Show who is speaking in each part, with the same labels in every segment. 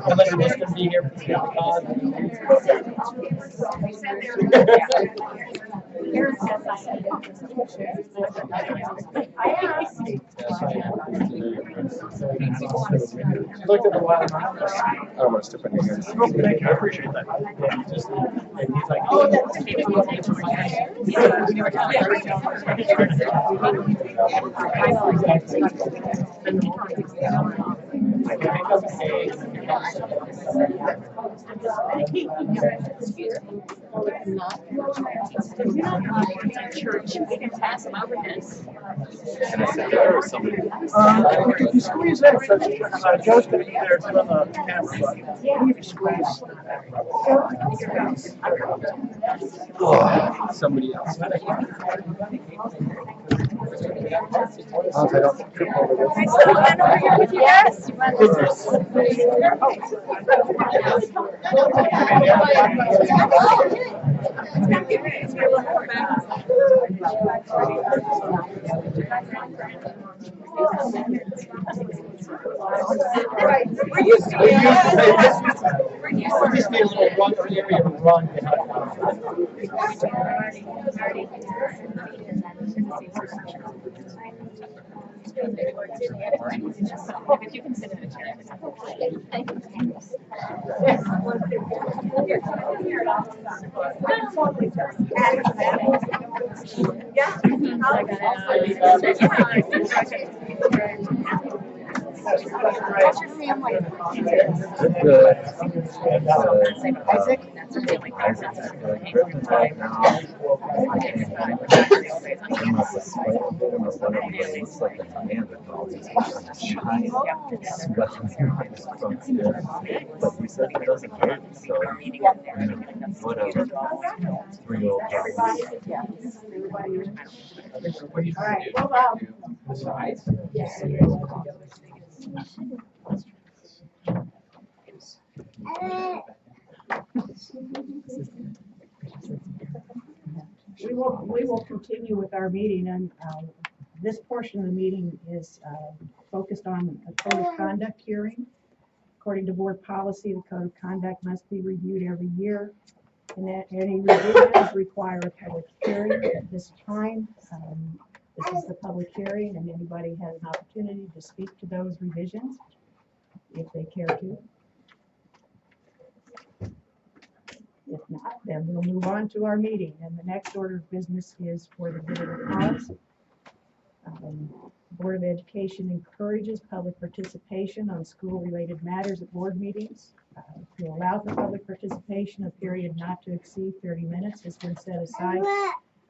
Speaker 1: Unless you're just going to be here for the looked at the water.
Speaker 2: I don't want to step on your hands.
Speaker 1: Thank you. I appreciate that. Just, and he's like, oh,
Speaker 3: Church, we can pass them over this.
Speaker 2: Can I sit there or somebody?
Speaker 1: if you squeeze in, Joe's going to be there to run the camera, but if you squeeze.
Speaker 2: Somebody else. As long as I don't trip over this.
Speaker 3: Yes.
Speaker 1: We're used to it. We're used to be a little run area to run.
Speaker 3: If you can sit in a chair. What's your family?
Speaker 2: Good.
Speaker 3: Isaac? That's a family.
Speaker 2: Isaac's like Christmas right now. I can't find him. I'm up with spite of him or whatever, but it looks like a Neanderthal. He's got a giant swelling on his front stairs. But he said it doesn't hurt, so whatever. 3-year-old dog.
Speaker 3: All right, well,
Speaker 4: We will continue with our meeting, and this portion of the meeting is focused on a code of conduct hearing. According to board policy, the code of conduct must be reviewed every year, and that any revisions require a public hearing. At this time, this is the public hearing, and anybody has an opportunity to speak to those revisions if they care to. If not, then we'll move on to our meeting, and the next order of business is for the good of the cause. Board of Education encourages public participation on school-related matters at board meetings. To allow for public participation, a period not to exceed 30 minutes has been set aside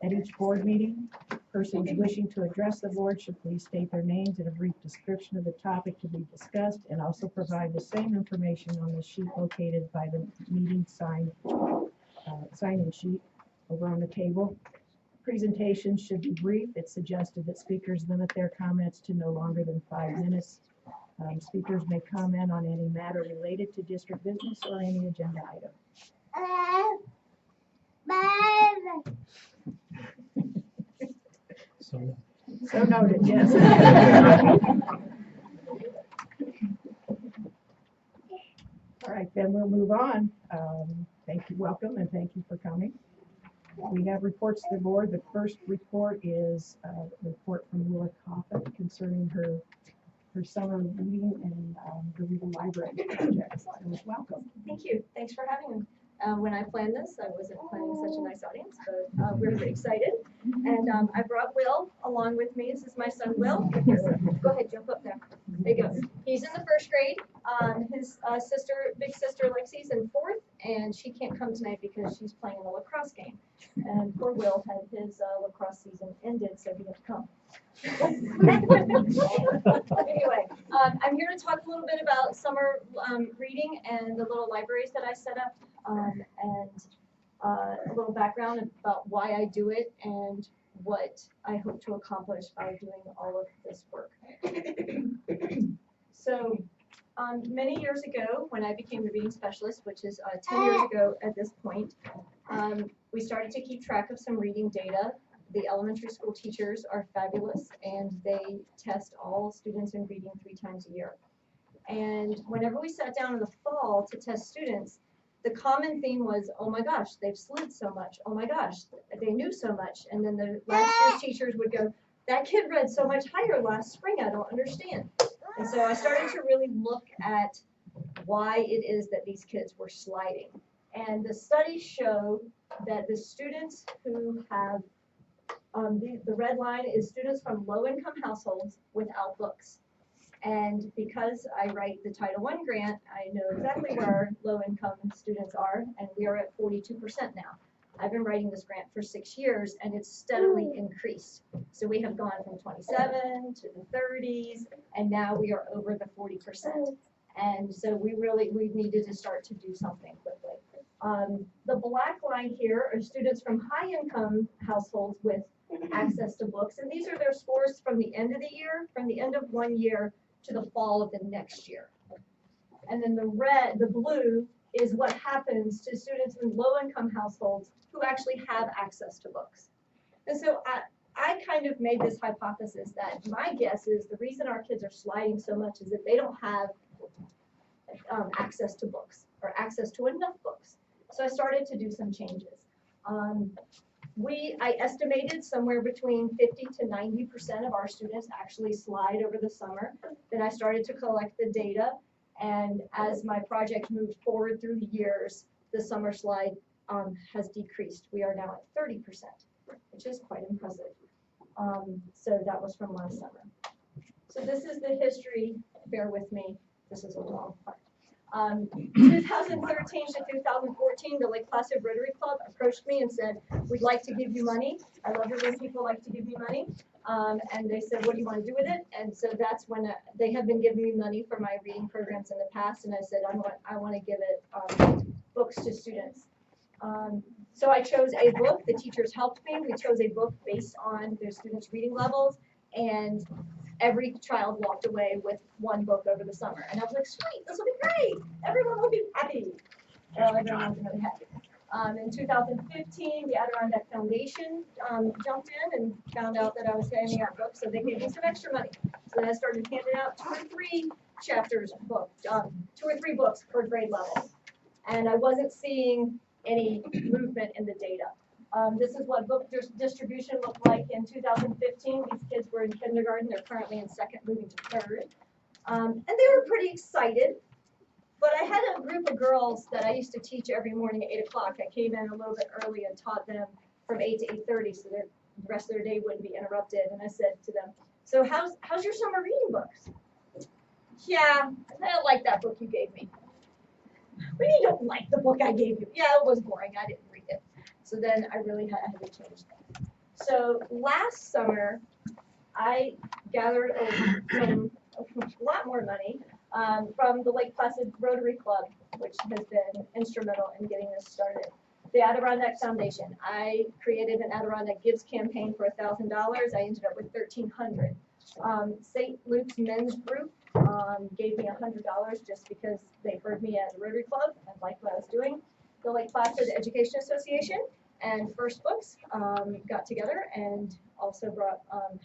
Speaker 4: at each board meeting. Persons wishing to address the board should please state their names and a brief description of the topic to be discussed, and also provide the same information on the sheet located by the meeting sign-in sheet over on the table. Presentations should be brief. It's suggested that speakers limit their comments to no longer than 5 minutes. Speakers may comment on any matter related to district business or any agenda item. So noted, yes. All right, then we'll move on. Thank you, welcome, and thank you for coming. We have reports to the board. The first report is a report from Willa Coffin concerning her summer reading and the Reading Library project. So welcome.
Speaker 5: Thank you. Thanks for having me. When I planned this, I wasn't planning such a nice audience, but we're very excited. And I brought Will along with me. This is my son, Will. Go ahead, jump up there. There you go. He's in the 1st grade. His big sister Lexi's in 4th, and she can't come tonight because she's playing in a lacrosse game. And poor Will had his lacrosse season ended, so he had to come. Anyway, I'm here to talk a little bit about summer reading and the little libraries that I set up, and a little background about why I do it and what I hope to accomplish by doing all of this work. So many years ago, when I became the reading specialist, which is 10 years ago at this point, we started to keep track of some reading data The elementary school teachers are fabulous, and they test all students in reading 3 times a year. And whenever we sat down in the fall to test students, the common theme was, oh my gosh, they've slid so much. Oh my gosh, they knew so much. And then the last year's teachers would go, that kid read so much higher last spring, I don't understand. And so I started to really look at why it is that these kids were sliding. And the studies showed that the students who have, the red line is students from low-income households without books. And because I write the Title I grant, I know exactly where our low-income students are, and we are at 42% now. I've been writing this grant for 6 years, and it's steadily increased. So we have gone from 27 to the 30s, and now we are over the 40%. And so we needed to start to do something quickly. The black line here are students from high-income households with access to books, and these are their scores from the end of the year, from the end of one year to the fall of the next year. And then the blue is what happens to students in low-income households who actually have access to books. And so I kind of made this hypothesis that my guess is the reason our kids are sliding so much is that they don't have access to books or access to enough books. So I started to do some changes. I estimated somewhere between 50 to 90% of our students actually slide over the summer. Then I started to collect the data, and as my project moved forward through the years, the summer slide has decreased. We are now at 30%, which is quite impressive. So that was from last summer. So this is the history. Bear with me. This is a long part. 2013 to 2014, the Lake Placid Rotary Club approached me and said, we'd like to give you money. I love it when people like to give me money. And they said, what do you want to do with it? And so that's when they had been giving me money for my reading programs in the past. And I said, I want to give it books to students. So I chose a book. The teachers helped me. We chose a book based on their students' reading levels. And every child walked away with one book over the summer. And I was like, sweet, this will be great. Everyone will be happy. Everyone was really happy. In 2015, the Adirondack Foundation jumped in and found out that I was handing out books, so they gave me some extra money. So then I started handing out 2 or 3 chapters of book, 2 or 3 books per grade level. And I wasn't seeing any movement in the data. This is what book distribution looked like in 2015. These kids were in kindergarten. They're currently in 2nd, moving to 3rd. And they were pretty excited. But I had a group of girls that I used to teach every morning at 8 o'clock. I came in a little bit early and taught them from 8 to 8:30 so that the rest of their day wouldn't be interrupted. And I said to them, so how's your summer reading books? Yeah, I don't like that book you gave me. What do you don't like the book I gave you? Yeah, it was boring. I didn't read it. So then I really had to change that. So last summer, I gathered a lot more money from the Lake Placid Rotary Club, which has been instrumental in getting this started. The Adirondack Foundation. I created an Adirondack Gives campaign for $1,000. I ended up with $1,300. St. Luke's Men's Group gave me $100 just because they heard me at the Rotary Club and liked what I was doing. The Lake Placid Education Association and First Books got together and also brought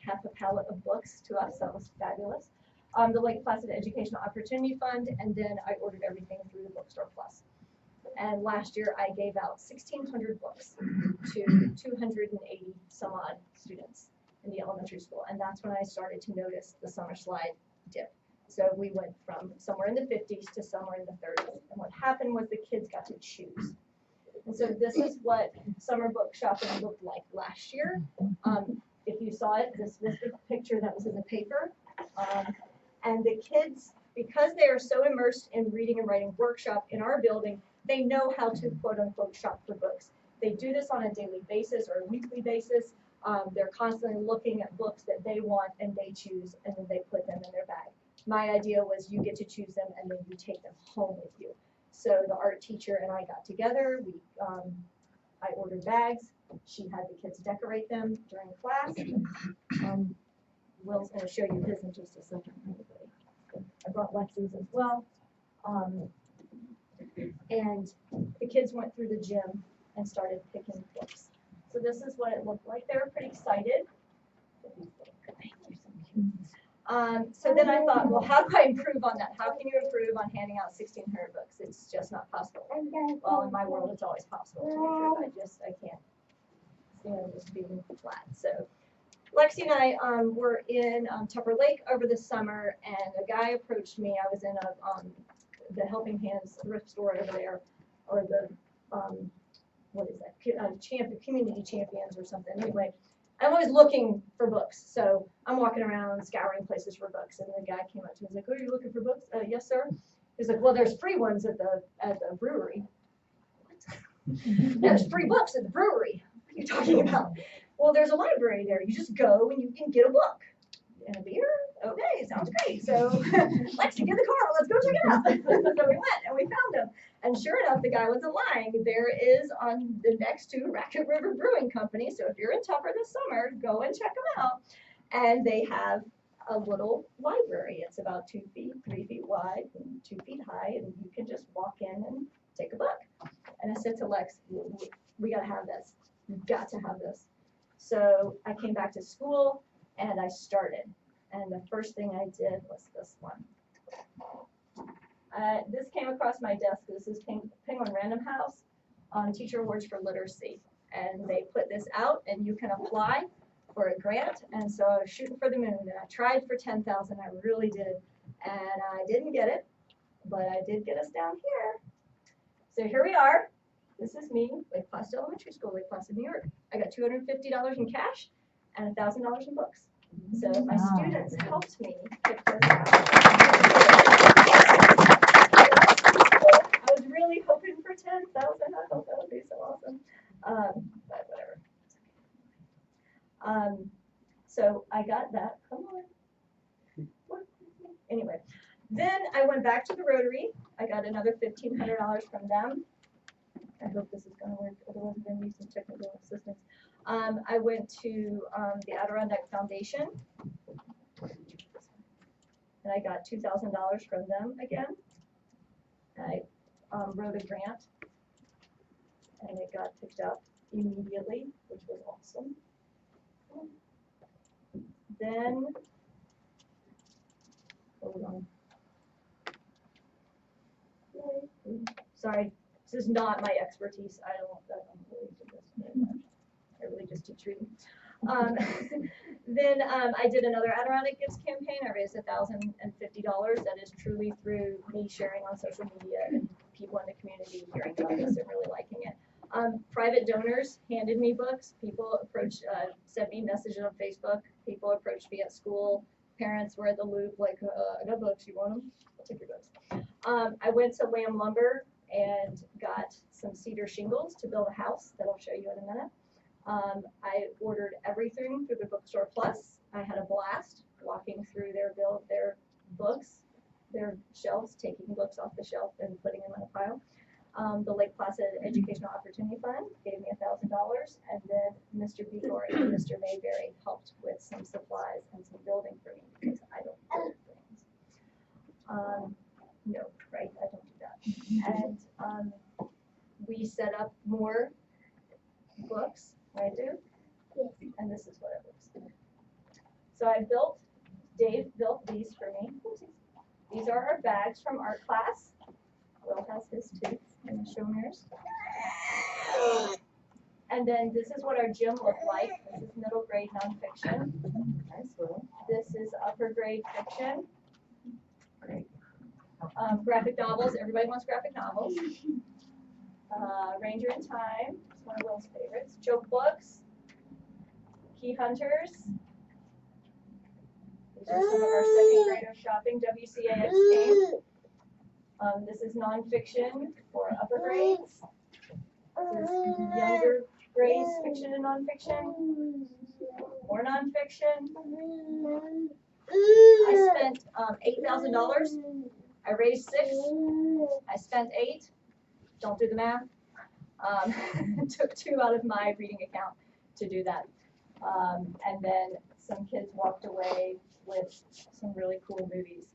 Speaker 5: half a pallet of books to us. That was fabulous. The Lake Placid Educational Opportunity Fund, and then I ordered everything through the Bookstore Plus. And last year I gave out 1,600 books to 280 some odd students in the elementary school. And that's when I started to notice the summer slide dip. So we went from somewhere in the 50s to somewhere in the 30s. And what happened was the kids got to choose. And so this is what summer book shopping looked like last year. If you saw it, this was the picture that was in the paper. And the kids, because they are so immersed in reading and writing workshop in our building, they know how to quote unquote shop for books. They do this on a daily basis or a weekly basis. They're constantly looking at books that they want and they choose and then they put them in their bag. My idea was you get to choose them and then you take them home with you. So the art teacher and I got together. I ordered bags. She had the kids decorate them during class. Will's going to show you his in just a second. I brought Lexi's as well. And the kids went through the gym and started picking books. So this is what it looked like. They were pretty excited. So then I thought, well, how do I improve on that? How can you improve on handing out 1,600 books? It's just not possible. Well, in my world, it's always possible to improve. I can't stand just being flat. So Lexi and I were in Tupper Lake over the summer, and a guy approached me. I was in the Helping Hands thrift store over there, or the what is that? Community Champions or something. Anyway, I'm always looking for books, so I'm walking around scouring places for books, and the guy came up to me. He's like, "Oh, you're looking for books?" Yes, sir. He's like, "Well, there's free ones at the brewery." What? There's free books at the brewery. What are you talking about? Well, there's a library there. You just go and you can get a book and a beer. Okay, sounds great. So, Lexi, get in the car. Let's go check it out. So we went and we found them. And sure enough, the guy wasn't lying. There is on the next to Racket River Brewing Company. So if you're in Tupper this summer, go and check them out. And they have a little library. It's about 2 feet, 3 feet wide, and 2 feet high. And you can just walk in and take a book. And I said to Lex, we got to have this. We've got to have this. So I came back to school and I started. And the first thing I did was this one. This came across my desk. This is Penguin Random House on Teacher Awards for Literacy. And they put this out and you can apply for a grant. And so I was shooting for the moon. And I tried for 10,000. I really did. And I didn't get it, but I did get us down here. So here we are. This is me, Lake Placid Elementary School, Lake Placid, New York. I got $250 in cash and $1,000 in books. So my students helped me pick this out. I was really hoping for 10,000. I thought that would be so awesome. But whatever. So I got that. Come on. Anyway, then I went back to the Rotary. I got another $1,500 from them. I hope this is going to work. Otherwise, I'm going to need some technical assistance. I went to the Adirondack Foundation, and I got $2,000 from them again. I wrote a grant, and it got picked up immediately, which was awesome. Then, hold on. Sorry. This is not my expertise. I don't really do this very much. I really just teach reading. Then I did another Adirondack Gifts campaign. I raised $1,050. That is truly through me sharing on social media and people in the community hearing about this and really liking it. Private donors handed me books. People approached, sent me messages on Facebook. People approached me at school. Parents were at the loop like, I got books. You want them? I'll take your books. I went to Lamb Lumber and got some cedar shingles to build a house that I'll show you in a minute. I ordered everything through the Bookstore Plus. I had a blast walking through their books, their shelves, taking books off the shelf and putting them in a pile. The Lake Placid Educational Opportunity Fund gave me $1,000, and then Mr. Begor and Mr. Mayberry helped with some supplies and some building for me because I don't build things. No, right, I don't do that. And we set up more books, I do, and this is what it looks like. So Dave built these for me. These are our bags from art class. Will has his too, and show mirrors. And then this is what our gym looked like. This is middle grade nonfiction. Nice Will. This is upper grade fiction. Great. Graphic novels. Everybody wants graphic novels. Ranger in Time. It's one of Will's favorites. Joke books. Key Hunters. These are some of our second graders shopping. WCAX game. This is nonfiction for upper grades. This is younger grades, fiction and nonfiction. More nonfiction. I spent $8,000. I raised $6,000. I spent $8,000. Don't do the math. Took $2,000 out of my reading account to do that. And then some kids walked away with some really cool movies.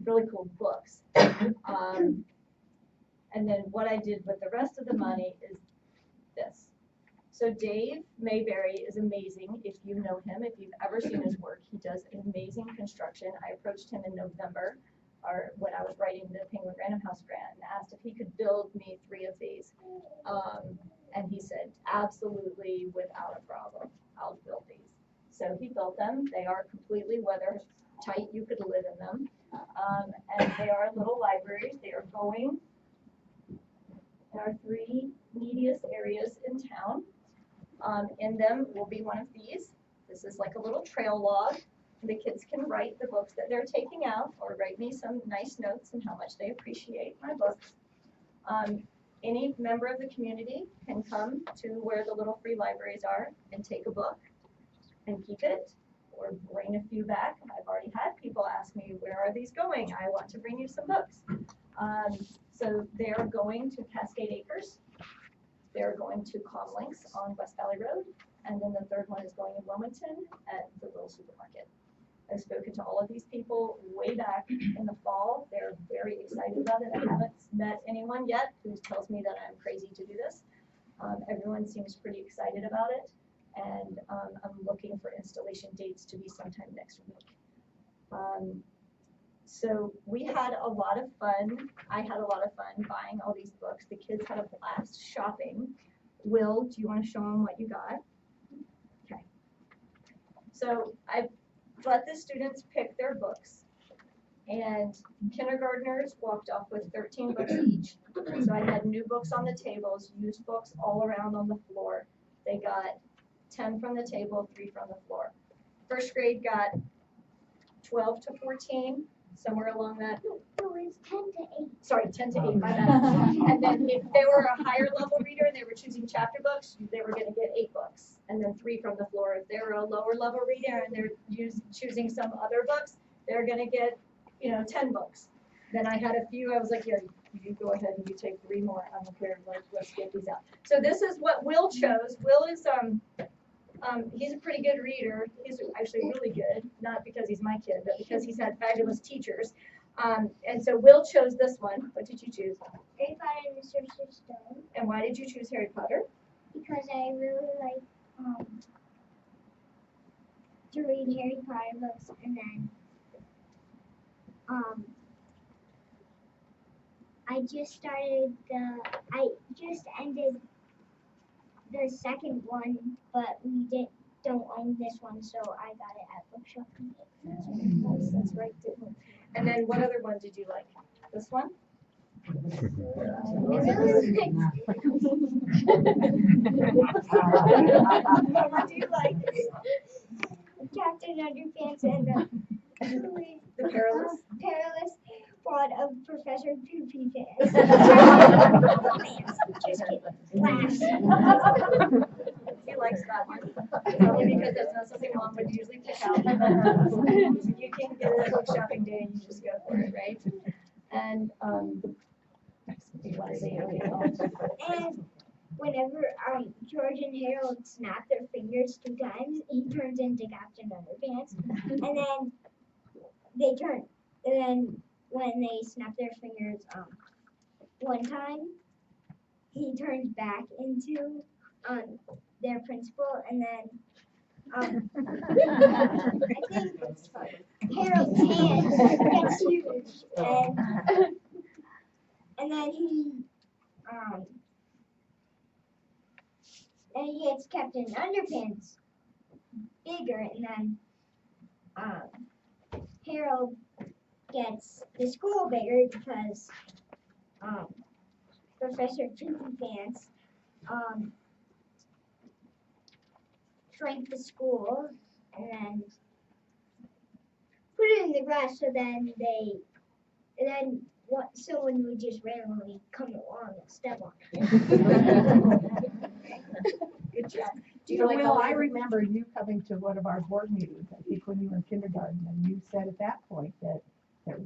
Speaker 5: Really cool books. And then what I did with the rest of the money is this. So Dave Mayberry is amazing. If you know him, if you've ever seen his work, he does amazing construction. I approached him in November, or when I was writing the Penguin Random House grant, and asked if he could build me 3 of these. And he said, absolutely, without a problem, I'll build these. So he built them. They are completely weather tight. You could live in them. And they are little libraries. They are going in our 3 neediest areas in town. In them will be one of these. This is like a little trail log. The kids can write the books that they're taking out or write me some nice notes and how much they appreciate my books. Any member of the community can come to where the little free libraries are and take a book and keep it or bring a few back. I've already had people ask me, where are these going? I want to bring you some books. So they're going to Cascade Acres. They're going to Calm Links on West Valley Road. And then the third one is going in Wilmington at the little supermarket. I've spoken to all of these people way back in the fall. They're very excited about it. I haven't met anyone yet who tells me that I'm crazy to do this. Everyone seems pretty excited about it. And I'm looking for installation dates to be sometime next week. So we had a lot of fun. I had a lot of fun buying all these books. The kids had a blast shopping. Will, do you want to show them what you got? Okay. So I let the students pick their books. And kindergartners walked off with 13 books each. So I had new books on the tables, used books all around on the floor. They got 10 from the table, 3 from the floor. First grade got 12 to 14, somewhere along that.
Speaker 6: No, it's 10 to 8.
Speaker 5: Sorry, 10 to 8, my bad. And then if they were a higher level reader and they were choosing chapter books, they were going to get 8 books, and then 3 from the floor. If they were a lower level reader and they're choosing some other books, they're going to get, 10 books. Then I had a few, I was like, yeah, you go ahead and you take 3 more. I don't care, let's get these out. So this is what Will chose. Will is, he's a pretty good reader. He's actually really good, not because he's my kid, but because he's had fabulous teachers. And so Will chose this one. What did you choose?
Speaker 6: Harry Potter and the Sorcerer's Stone.
Speaker 5: And why did you choose Harry Potter?
Speaker 6: Because I really like to read Harry Potter books, and then I just ended the second one, but we don't own this one, so I got it at bookshop.
Speaker 5: That's right, didn't we? And then what other one did you like? This one?
Speaker 6: What
Speaker 5: do you like?
Speaker 6: Captain Underpants and
Speaker 5: The Perilous?
Speaker 6: Perilous Plot of Professor Poopy Pants. Just kidding. Laughs.
Speaker 5: He likes that one. Probably because that's not something Mom would usually pick out. You can get it at book shopping day and you just go for it, right? And you want to say okay?
Speaker 6: And whenever George and Harold snap their fingers 2 times, he turns into Captain Underpants. And then when they snap their fingers 1 time, he turns back into their principal, and then I think Harold's hand gets huge, and then he gets Captain Underpants bigger, and then Harold gets the school bigger because Professor Poopy Pants shrank the school and then put it in the grass, so then someone would just randomly come along and step on it.
Speaker 5: Good job. Do
Speaker 4: You
Speaker 5: you like all
Speaker 4: I
Speaker 5: the-
Speaker 4: remember you coming to one of our board meetings, I think when you were in kindergarten, and you said at that point that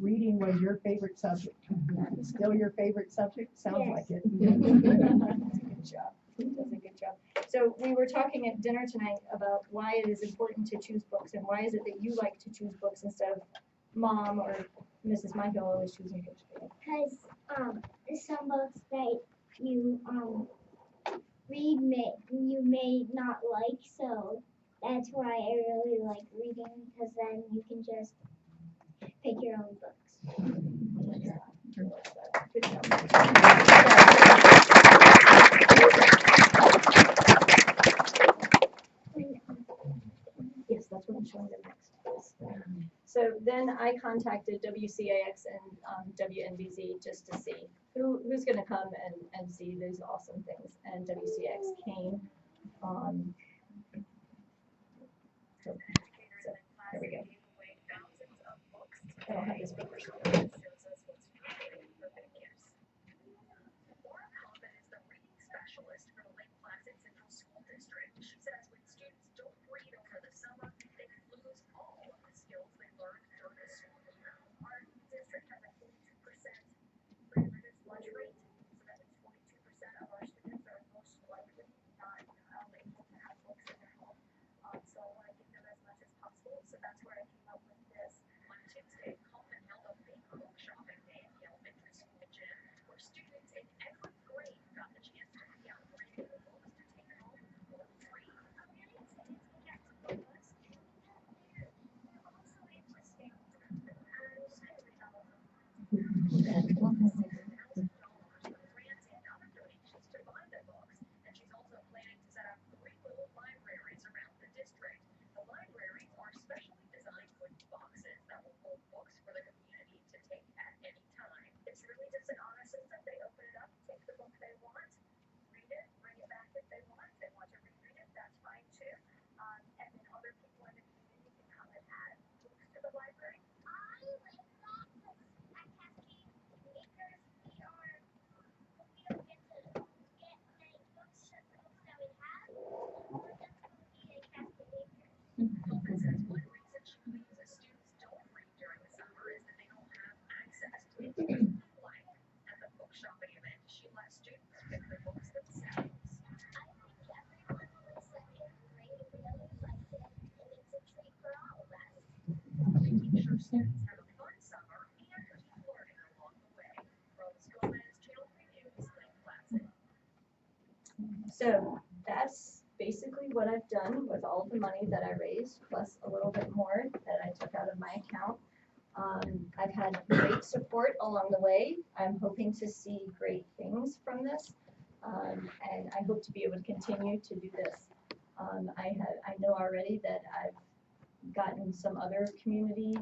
Speaker 4: reading was your favorite subject. It's still your favorite subject? Sounds
Speaker 6: Yes.
Speaker 4: like it.
Speaker 5: Good job. He does a good job. So we were talking at dinner tonight about why it is important to choose books, and why is it that you like to choose books instead of Mom or Mrs. Michael always choosing books for you?
Speaker 6: Because some books that you you may not like, so that's why I really like reading, because then you can just pick your own books.
Speaker 5: Good job. Yes, that's what I'm showing them next. Yes. So then I contacted WCAX and WNBZ just to see who's going to come and see these awesome things. And WCAX came. So there we go. I don't have this paper. So that's basically what I've done with all of the money that I raised, plus a little bit more that I took out of my account. I've had great support along the way. I'm hoping to see great things from this, and I hope to be able to continue to do this. I know already that I've gotten some other community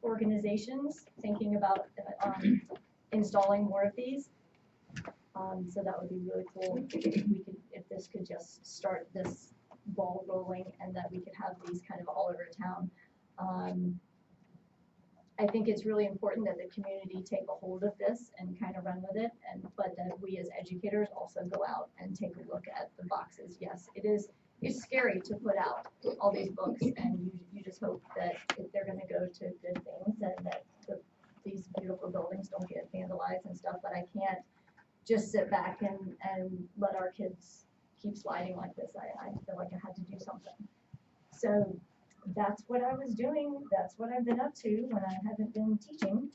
Speaker 5: organizations thinking about installing more of these. So that would be really cool if this could just start this ball rolling and that we could have these kind of all over town. I think it's really important that the community take a hold of this and kind of run with it, but that we as educators also go out and take a look at the boxes. Yes, it's scary to put out all these books, and you just hope that they're going to go to good things and that these beautiful buildings don't get vandalized and stuff, but I can't just sit back and let our kids keep sliding like this. I feel like I had to do something. So that's what I was doing. That's what I've been up to when I haven't been teaching.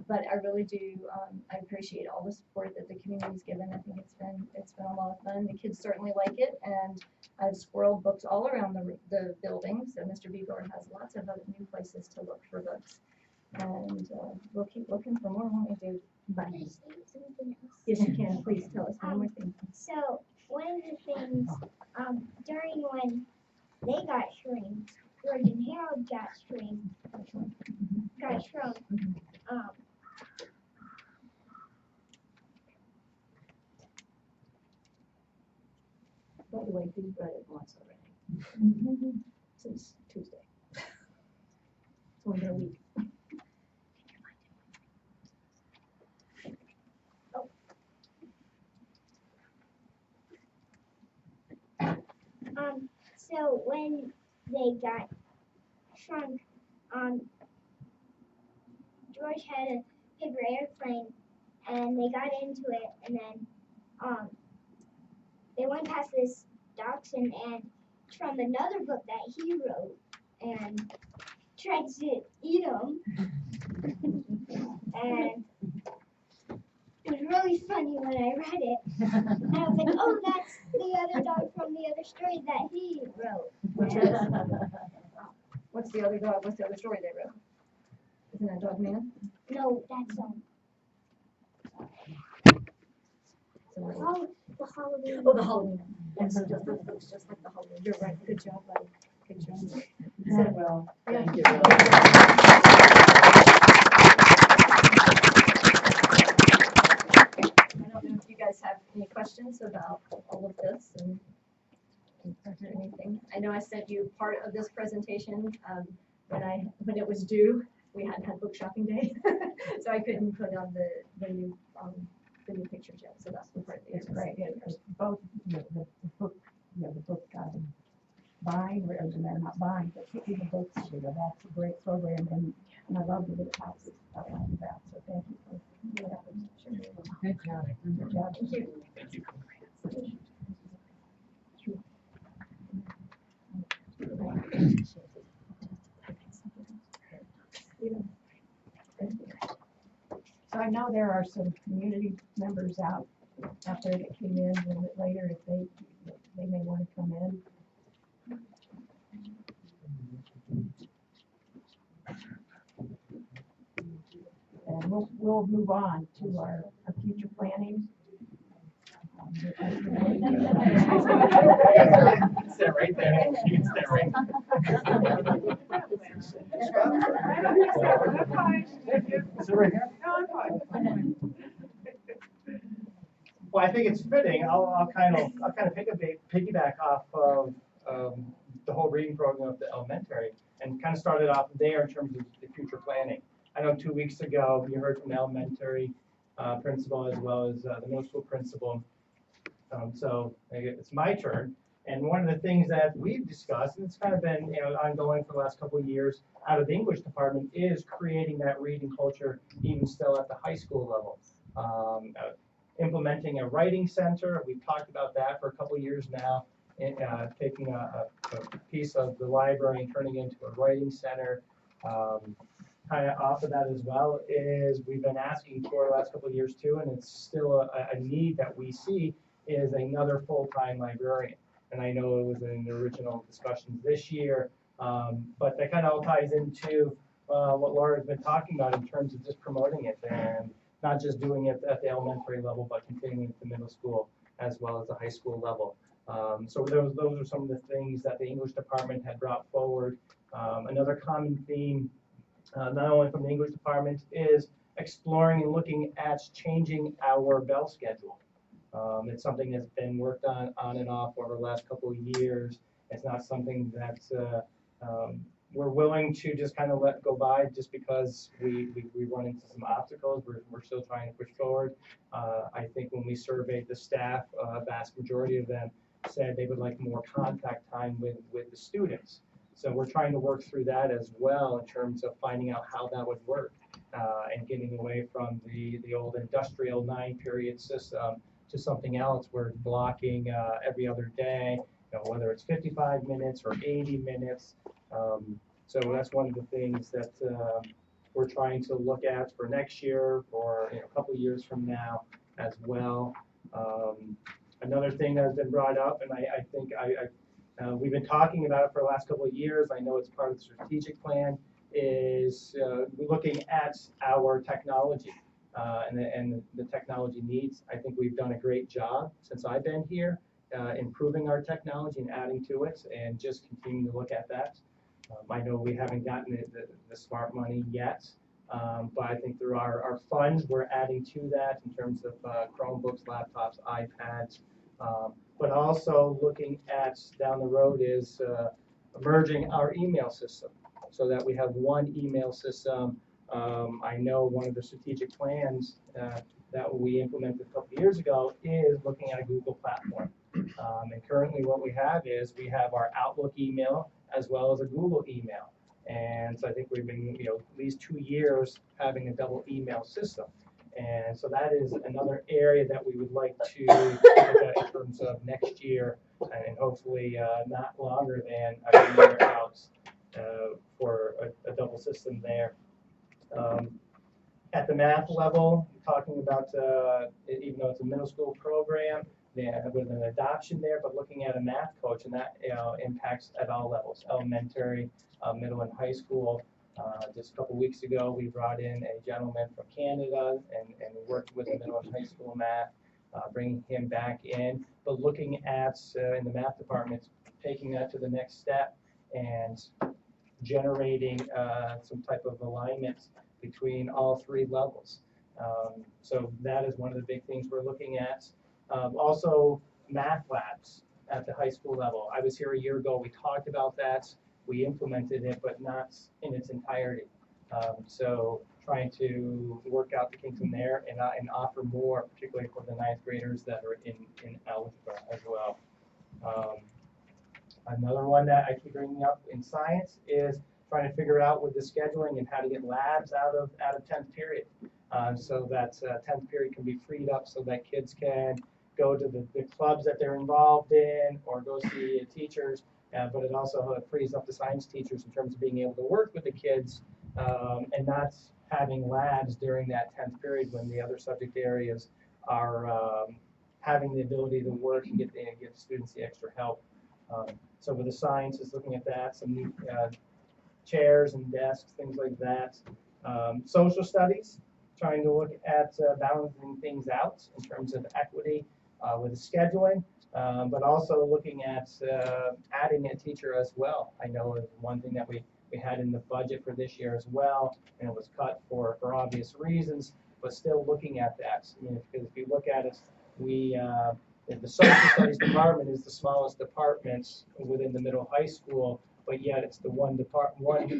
Speaker 5: But I really do, I appreciate all the support that the community's given. I think it's been a lot of fun. The kids certainly like it, and I've squirreled books all around the building. So Mr. Bieber has lots of other new places to look for books. And we'll keep looking for more, won't we, dude? But
Speaker 6: Can I say something else?
Speaker 5: yes, you can. Please tell us one more thing.
Speaker 6: So one of the things, during when they got shrink, George and Harold got shrunk.
Speaker 5: By the way, we've read it once already. Since Tuesday. It's only been a week.
Speaker 6: So when they got shrunk, George had a paper airplane, and they got into it, and then they went past this dachshund and from another book that he wrote and tried to eat him. And was really funny when I read it. And I was like, oh, that's the other dog from the other story that he wrote.
Speaker 5: Which is, what's the other dog? What's the other story they wrote? Isn't that Dog Man?
Speaker 6: No, that's
Speaker 5: So,
Speaker 6: the Halloween.
Speaker 5: oh, the Halloween. Yes, it looks just like the Halloween. You're right. Good job, buddy. Good job.
Speaker 4: So, well,
Speaker 1: Thank you.
Speaker 5: I don't know if you guys have any questions about all of this and anything. I know I sent you part of this presentation when it was due. We hadn't had book shopping day, so I couldn't put on the new pictures yet. So that's the part that
Speaker 4: it's great. It's both the book, the book buying, or they're not buying, but picking the books together. That's a great program, and I love the little houses that I like that. So thank you for
Speaker 3: Good job.
Speaker 4: good job.
Speaker 5: Thank you.
Speaker 2: Thank you.
Speaker 4: So I know there are some community members out there that came in a little bit later. If they may want to come in. And we'll move on to our future planning.
Speaker 2: Sit right there. You can sit right
Speaker 1: Sit right here. Well, I think it's fitting. I'll kind of piggyback off of the whole reading program of the elementary and kind of started off there in terms of the future planning. I know 2 weeks ago you heard from the elementary principal as well as the middle school principal. So it's my turn. And one of the things that we've discussed, and it's kind of been ongoing for the last couple of years out of the English department, is creating that reading culture even still at the high school level. Implementing a writing center, we've talked about that for a couple of years now, and, taking a piece of the library and turning it into a writing center. Kind of off of that as well is we've been asking for the last couple of years too, and it's still a need that we see, is another full-time librarian. And I know it was in the original discussions this year, but that kind of all ties into what Laura's been talking about in terms of just promoting it and not just doing it at the elementary level, but continuing at the middle school as well as the high school level. So those are some of the things that the English department had brought forward. Another common theme, not only from the English department, is exploring and looking at changing our bell schedule. It's something that's been worked on and off over the last couple of years. It's not something that we're willing to just kind of let go by just because we run into some obstacles. We're still trying to push forward. I think when we surveyed the staff, a vast majority of them said they would like more contact time with the students. So we're trying to work through that as well in terms of finding out how that would work and getting away from the old industrial 9-period system to something else where it's blocking every other day, whether it's 55 minutes or 80 minutes. So that's one of the things that we're trying to look at for next year or a couple of years from now as well. Another thing that has been brought up, and I think we've been talking about it for the last couple of years, I know it's part of the strategic plan, is looking at our technology and the technology needs. I think we've done a great job since I've been here, improving our technology and adding to it, and just continuing to look at that. I know we haven't gotten the smart money yet, but I think through our funds, we're adding to that in terms of Chromebooks, laptops, iPads, but also looking at down the road is merging our email system so that we have one email system. I know one of the strategic plans that we implemented a couple of years ago is looking at a Google platform. And currently what we have is we have our Outlook email as well as a Google email. And so I think we've been, at least 2 years having a double email system. And so that is another area that we would like to look at in terms of next year, and hopefully not longer than a year out for a double system there. At the math level, talking about, even though it's a middle school program, with an adoption there, but looking at a math coach, and that impacts at all levels, elementary, middle, and high school. Just a couple weeks ago, we brought in a gentleman from Canada and worked with the middle and high school math, bringing him back in, but looking at, in the math department, taking that to the next step and generating some type of alignment between all three levels. So that is one of the big things we're looking at. Also, math labs at the high school level. I was here a year ago, we talked about that, we implemented it, but not in its entirety. So trying to work out the kinks in there and offer more, particularly for the ninth graders that are in algebra as well. Another one that I keep bringing up in science is trying to figure out with the scheduling and how to get labs out of 10th period. So that 10th period can be freed up so that kids can go to the clubs that they're involved in or go see teachers, but it also frees up the science teachers in terms of being able to work with the kids and not having labs during that 10th period when the other subject areas are having the ability to work and give students the extra help. So with the science, is looking at that, some new chairs and desks, things like that. Social studies, trying to look at balancing things out in terms of equity with the scheduling, but also looking at adding a teacher as well. I know it's one thing that we had in the budget for this year as well, and it was cut for obvious reasons, but still looking at that. I mean, because if you look at it, the social studies department is the smallest department within the middle high school, but yet it's the one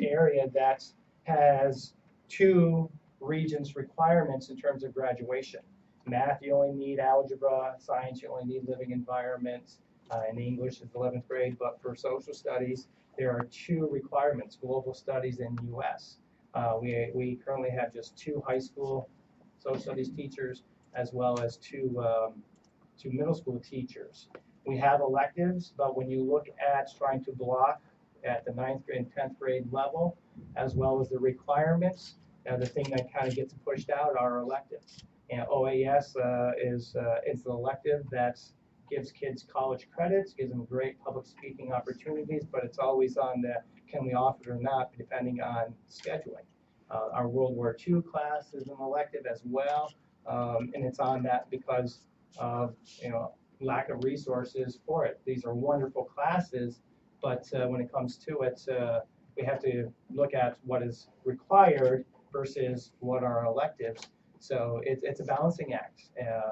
Speaker 1: area that has 2 regions requirements in terms of graduation. Math, you only need algebra. Science, you only need living environments. And English is 11th grade, but for social studies, there are 2 requirements, global studies and US. We currently have just 2 high school social studies teachers as well as 2 middle school teachers. We have electives, but when you look at trying to block at the 9th grade and 10th grade level, as well as the requirements, the thing that kind of gets pushed out are electives. And OAS is an elective that gives kids college credits, gives them great public speaking opportunities, but it's always on the can we offer it or not, depending on scheduling. Our World War II class is an elective as well, and it's on that because of lack of resources for it. These are wonderful classes, but when it comes to it, we have to look at what is required versus what are electives. So it's a balancing act.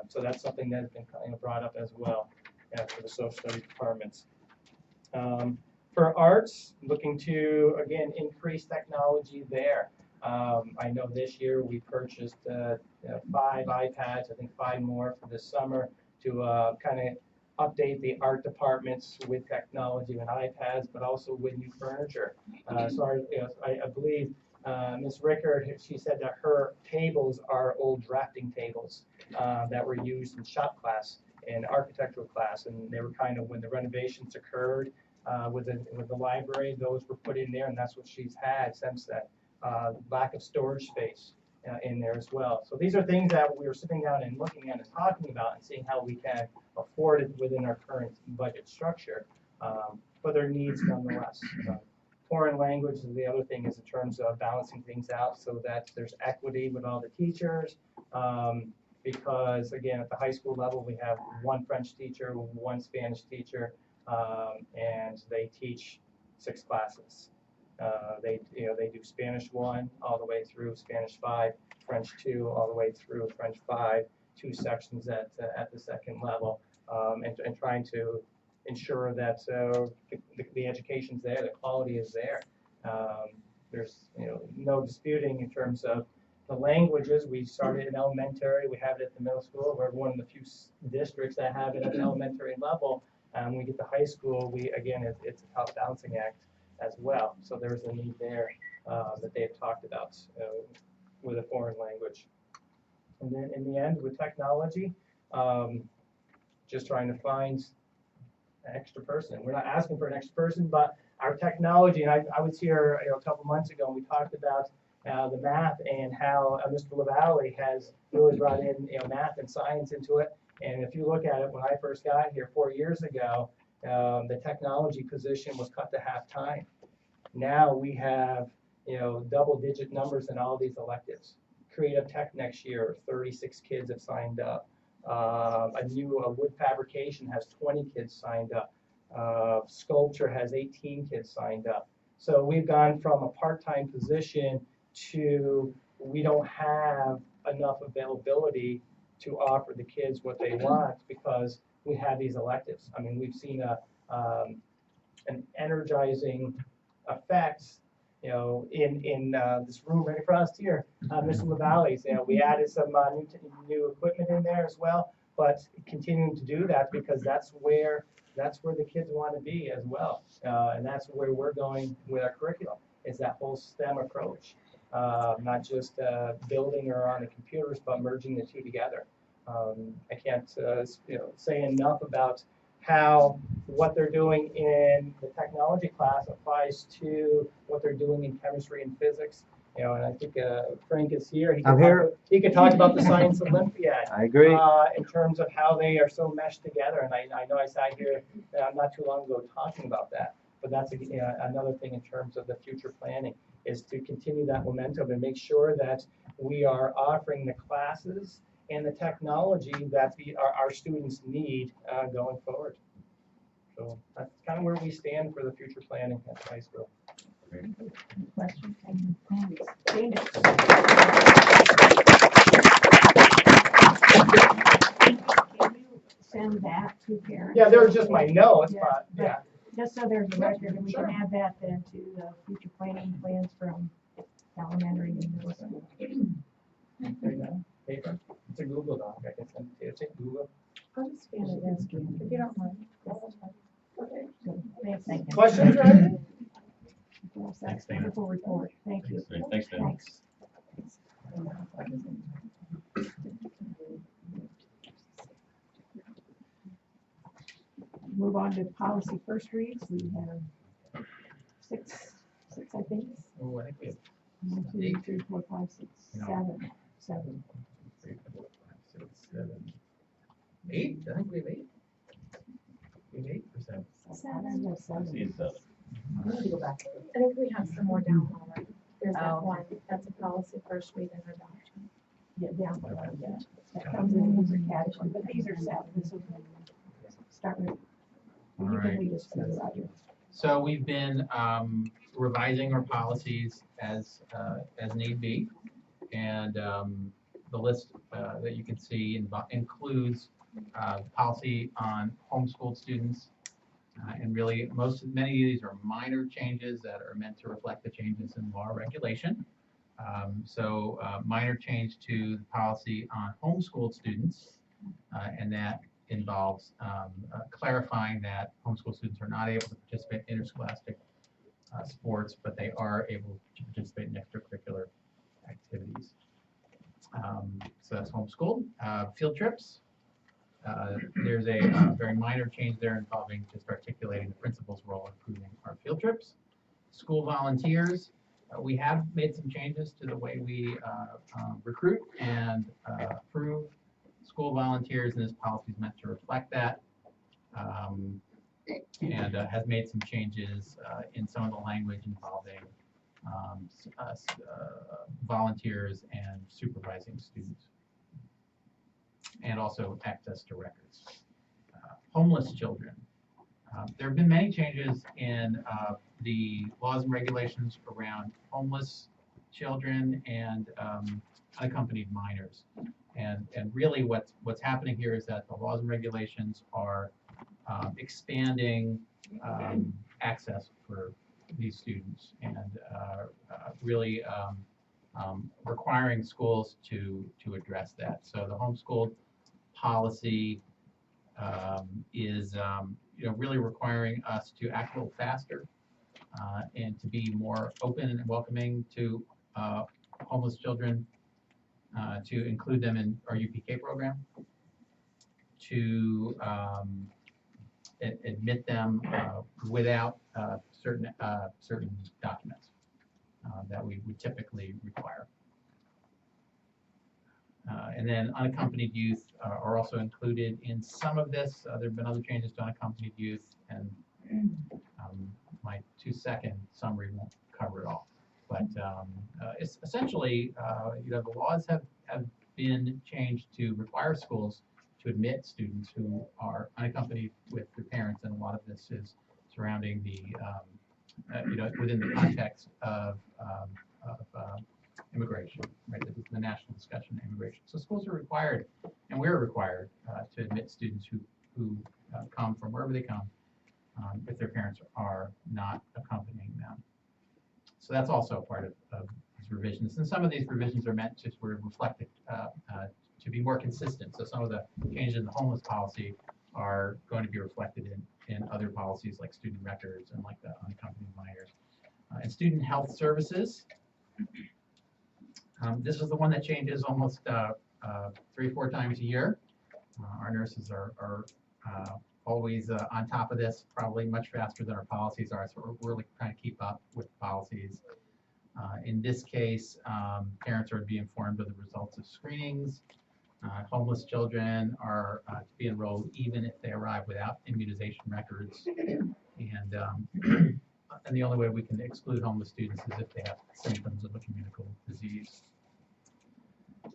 Speaker 1: So that's something that has been brought up as well for the social studies departments. For arts, looking to, again, increase technology there. I know this year we purchased 5 iPads, I think 5 more for this summer to kind of update the art departments with technology and iPads, but also with new furniture. So I believe Ms. Rickard, she said that her tables are old drafting tables that were used in shop class and architectural class, and they were kind of, when the renovations occurred with the library, those were put in there, and that's what she's had since then. Lack of storage space in there as well. So these are things that we were sitting down and looking at and talking about and seeing how we can afford it within our current budget structure, but their needs nonetheless. Foreign language is the other thing, is in terms of balancing things out so that there's equity with all the teachers. Because again, at the high school level, we have 1 French teacher, 1 Spanish teacher, and they teach 6 classes. They do Spanish 1 all the way through Spanish 5, French 2 all the way through French 5, 2 sections at the second level, and trying to ensure that the education's there, the quality is there. There's no disputing in terms of the languages. We started in elementary, we have it at the middle school. We're one of the few districts that have it at the elementary level. When we get to high school, it's a tough balancing act as well. So there's a need there that they've talked about with a foreign language. And then in the end, with technology, just trying to find an extra person. We're not asking for an extra person, but our technology, and I was here a couple months ago and we talked about the math and how Mr. LaValle has really brought in, math and science into it. And if you look at it, when I first got here 4 years ago, the technology position was cut to half time. Now we have, double-digit numbers in all these electives. Creative Tech next year, 36 kids have signed up. A wood fabrication has 20 kids signed up. Sculpture has 18 kids signed up. So we've gone from a part-time position to we don't have enough availability to offer the kids what they want because we have these electives. I mean, we've seen an energizing effects, in this room right across here, Mr. LaValle's. We added some new equipment in there as well, but continuing to do that because that's where the kids want to be as well, and that's where we're going with our curriculum. Is that whole STEM approach, not just building or on the computers, but merging the two together. I can't say enough about how what they're doing in the technology class applies to what they're doing in chemistry and physics. And I think Frank is here. He could talk about the Science Olympiad.
Speaker 2: I agree.
Speaker 1: In terms of how they are so meshed together. And I know I sat here not too long ago talking about that. But that's another thing in terms of the future planning is to continue that momentum and make sure that we are offering the classes and the technology that our students need going forward. So that's kind of where we stand for the future planning at the high school.
Speaker 4: Questions? Can you send that to parents?
Speaker 1: Yeah, they were just my notes, but yeah.
Speaker 4: Just so there's a record, and we can add that then to the future planning plans from elementary and middle school.
Speaker 1: There you go. Paper. It's a Google Doc. I can send it to you. It's in Google.
Speaker 4: I'll just scan it and scan it, if you don't mind. Okay. Thank you.
Speaker 1: Questions or anything?
Speaker 4: Yes, that's a wonderful report. Thank you.
Speaker 7: Thanks, Dan.
Speaker 4: Thanks. Move on to policy first reads. We have six, I think.
Speaker 7: Oh, I think we have
Speaker 4: 1, 2, 3, 4, 5, 6, 7.
Speaker 7: 3, 4, 5, 6, 7, 8. I think we have 8. We have 8 or 7.
Speaker 4: 7. No, 7.
Speaker 7: See 7.
Speaker 4: I need to go back.
Speaker 3: I think we have some more down already. There's that one, that's a policy first read and adoption.
Speaker 4: Yeah, down below, yeah. That comes in, these are category, but these are 7. This will start with.
Speaker 7: All
Speaker 4: You can
Speaker 7: right.
Speaker 4: lead us through, Roger.
Speaker 7: So we've been revising our policies as need be, and the list that you can see includes policy on homeschooled students, and really many of these are minor changes that are meant to reflect the changes in law or regulation. So minor change to the policy on homeschooled students, and that involves clarifying that homeschool students are not able to participate in interscholastic sports, but they are able to participate in extracurricular activities. So that's homeschooled. Field trips. There's a very minor change there involving just articulating the principal's role in improving our field trips. School volunteers. We have made some changes to the way we recruit and approve school volunteers, and this policy is meant to reflect that, and has made some changes in some of the language involving volunteers and supervising students, and also access to records. Homeless children. There have been many changes in the laws and regulations around homeless children and unaccompanied minors. And really what's happening here is that the laws and regulations are expanding access for these students and really requiring schools to address that. So the homeschool policy is really requiring us to act a little faster and to be more open and welcoming to homeless children, to include them in our UPK program, to admit them without certain documents. that we would typically require. And then unaccompanied youth are also included in some of this. There have been other changes to unaccompanied youth, and my 2-second summary won't cover it all. But it's essentially, the laws have been changed to require schools to admit students who are unaccompanied with their parents, and a lot of this is surrounding the, within the context of immigration, right? This is the national discussion of immigration. So schools are required, and we're required to admit students who come from wherever they come, if their parents are not accompanying them. So that's also a part of these revisions. And some of these revisions are meant to sort of reflect to be more consistent. So some of the changes in the homeless policy are going to be reflected in other policies like student records and like the unaccompanied minors. And student health services. This is the one that changes almost 3-4 times a year. Our nurses are always on top of this, probably much faster than our policies are, so we're really trying to keep up with policies. In this case, parents are to be informed of the results of screenings. Homeless children are to be enrolled even if they arrive without immunization records. And the only way we can exclude homeless students is if they have symptoms of a communicable disease.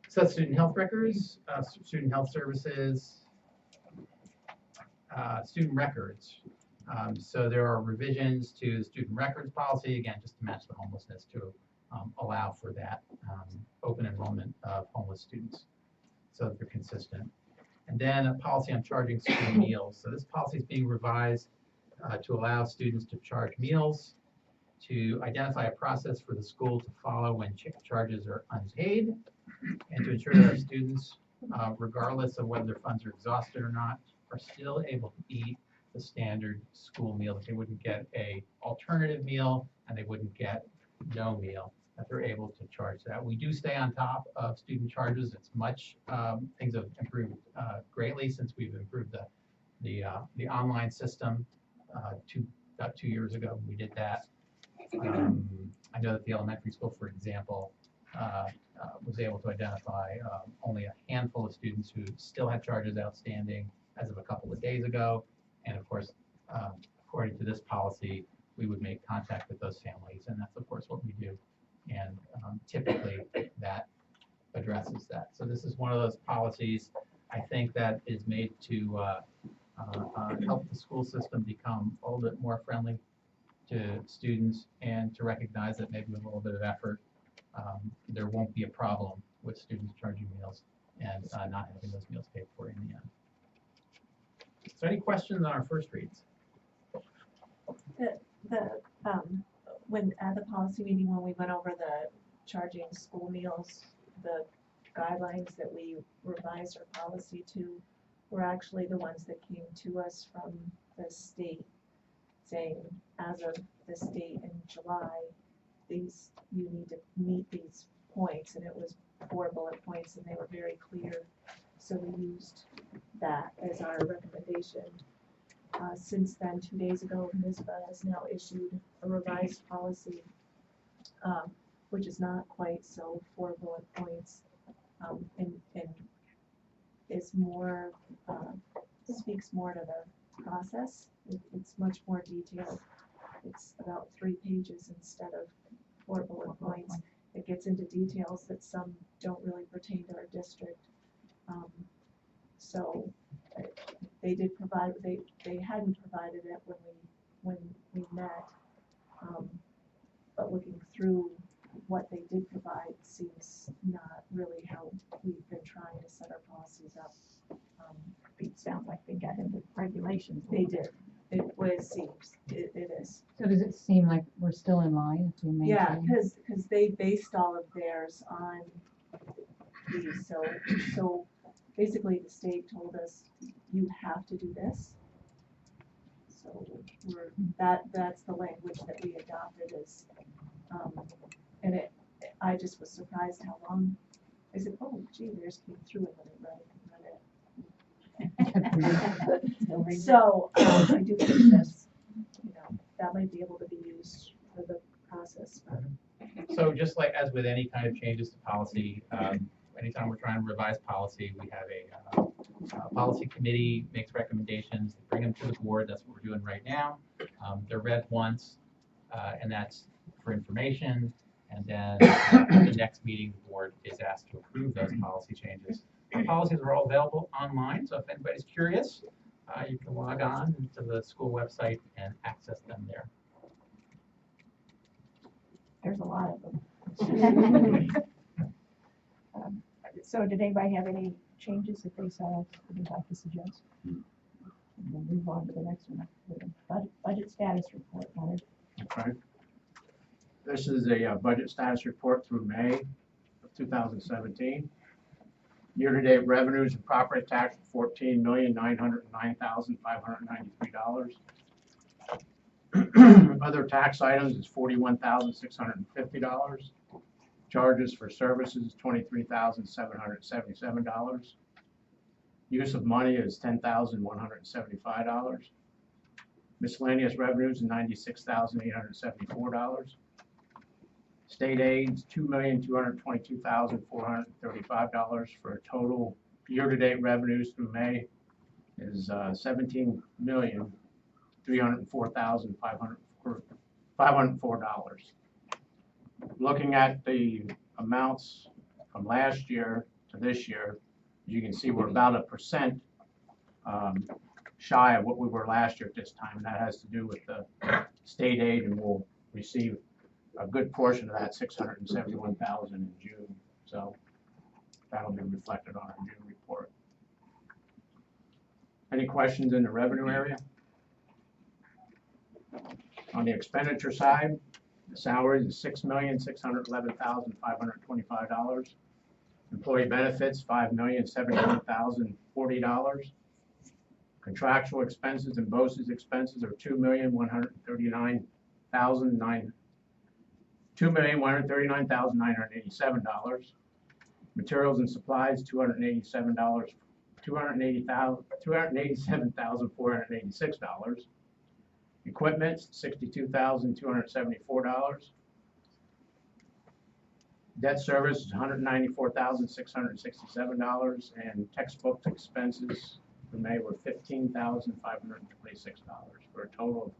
Speaker 7: So that's student health records, student health services, student records. So there are revisions to the student records policy, again, just to match the homelessness to allow for that open enrollment of homeless students so that they're consistent. And then a policy on charging school meals. So this policy is being revised to allow students to charge meals, to identify a process for the school to follow when charges are unpaid, and to ensure that our students, regardless of whether their funds are exhausted or not, are still able to eat the standard school meal, that they wouldn't get a alternative meal and they wouldn't get no meal, that they're able to charge that. We do stay on top of student charges. It's much, things have improved greatly since we've improved the online system. About 2 years ago, we did that. I know that the elementary school, for example, was able to identify only a handful of students who still had charges outstanding as of a couple of days ago. And of course, according to this policy, we would make contact with those families, and that's of course what we do. And typically that addresses that. So this is one of those policies, I think, that is made to help the school system become a little bit more friendly to students, and to recognize that maybe with a little bit of effort, there won't be a problem with students charging meals and not having those meals paid for in the end. So any questions on our first reads?
Speaker 8: When at the policy meeting, when we went over the charging school meals, the guidelines that we revised our policy to were actually the ones that came to us from the state, saying as of this date in July, you need to meet these points, and it was 4 bullet points, and they were very clear. So we used that as our recommendation. Since then, 2 days ago, NISBA has now issued a revised policy, which is not quite so 4 bullet points, and is more, speaks more to the process. It's much more detailed. It's about 3 pages instead of 4 bullet points. It gets into details that some don't really pertain to our district. So they did provide, they hadn't provided it when we met, but looking through what they did provide seems not really how we've been trying to set our policies up.
Speaker 4: It sounds like they got into regulations.
Speaker 8: They did. It is.
Speaker 9: So does it seem like we're still in line if we maintain?
Speaker 8: Yeah, because they based all of theirs on these. So basically, the state told us you have to do this. So that's the language that we adopted is, and I just was surprised how long. I said, oh gee, theirs came through and let it. So I do think that's, that might be able to be used for the process.
Speaker 7: So just like as with any kind of changes to policy, anytime we're trying to revise policy, we have a policy committee makes recommendations, they bring them to the board. That's what we're doing right now. They're read once, and that's for information. And then the next meeting, the board is asked to approve those policy changes. The policies are all available online, so if anybody's curious, you can log on to the school website and access them there.
Speaker 4: There's a lot of them. So did anybody have any changes that they saw that they'd like to suggest? We'll move on to the next one. Budget status report, Leonard.
Speaker 10: Okay. This is a budget status report through May of 2017. Year-to-date revenues and property tax were $14,909,593. Other tax items is $41,650. Charges for services, $23,777. Use of money is $10,175. Miscellaneous revenues, $96,874. State aids, $2,222,435 for a total year-to-date revenues through May is $17,304,504. Looking at the amounts from last year to this year, as you can see, we're about 1% shy of what we were last year at this time. That has to do with the state aid, and we'll receive a good portion of that, $671,000 in June. So that'll be reflected on our June report. Any questions in the revenue area? On the expenditure side, the salaries is $6,611,525. Employee benefits, $5,071,040. Contractual expenses and BOCES expenses are $2,139,987. Materials and supplies, $287,486. Equipment, $62,274. Debt service is $194,667, and textbook expenses for May were $15,526 for a total of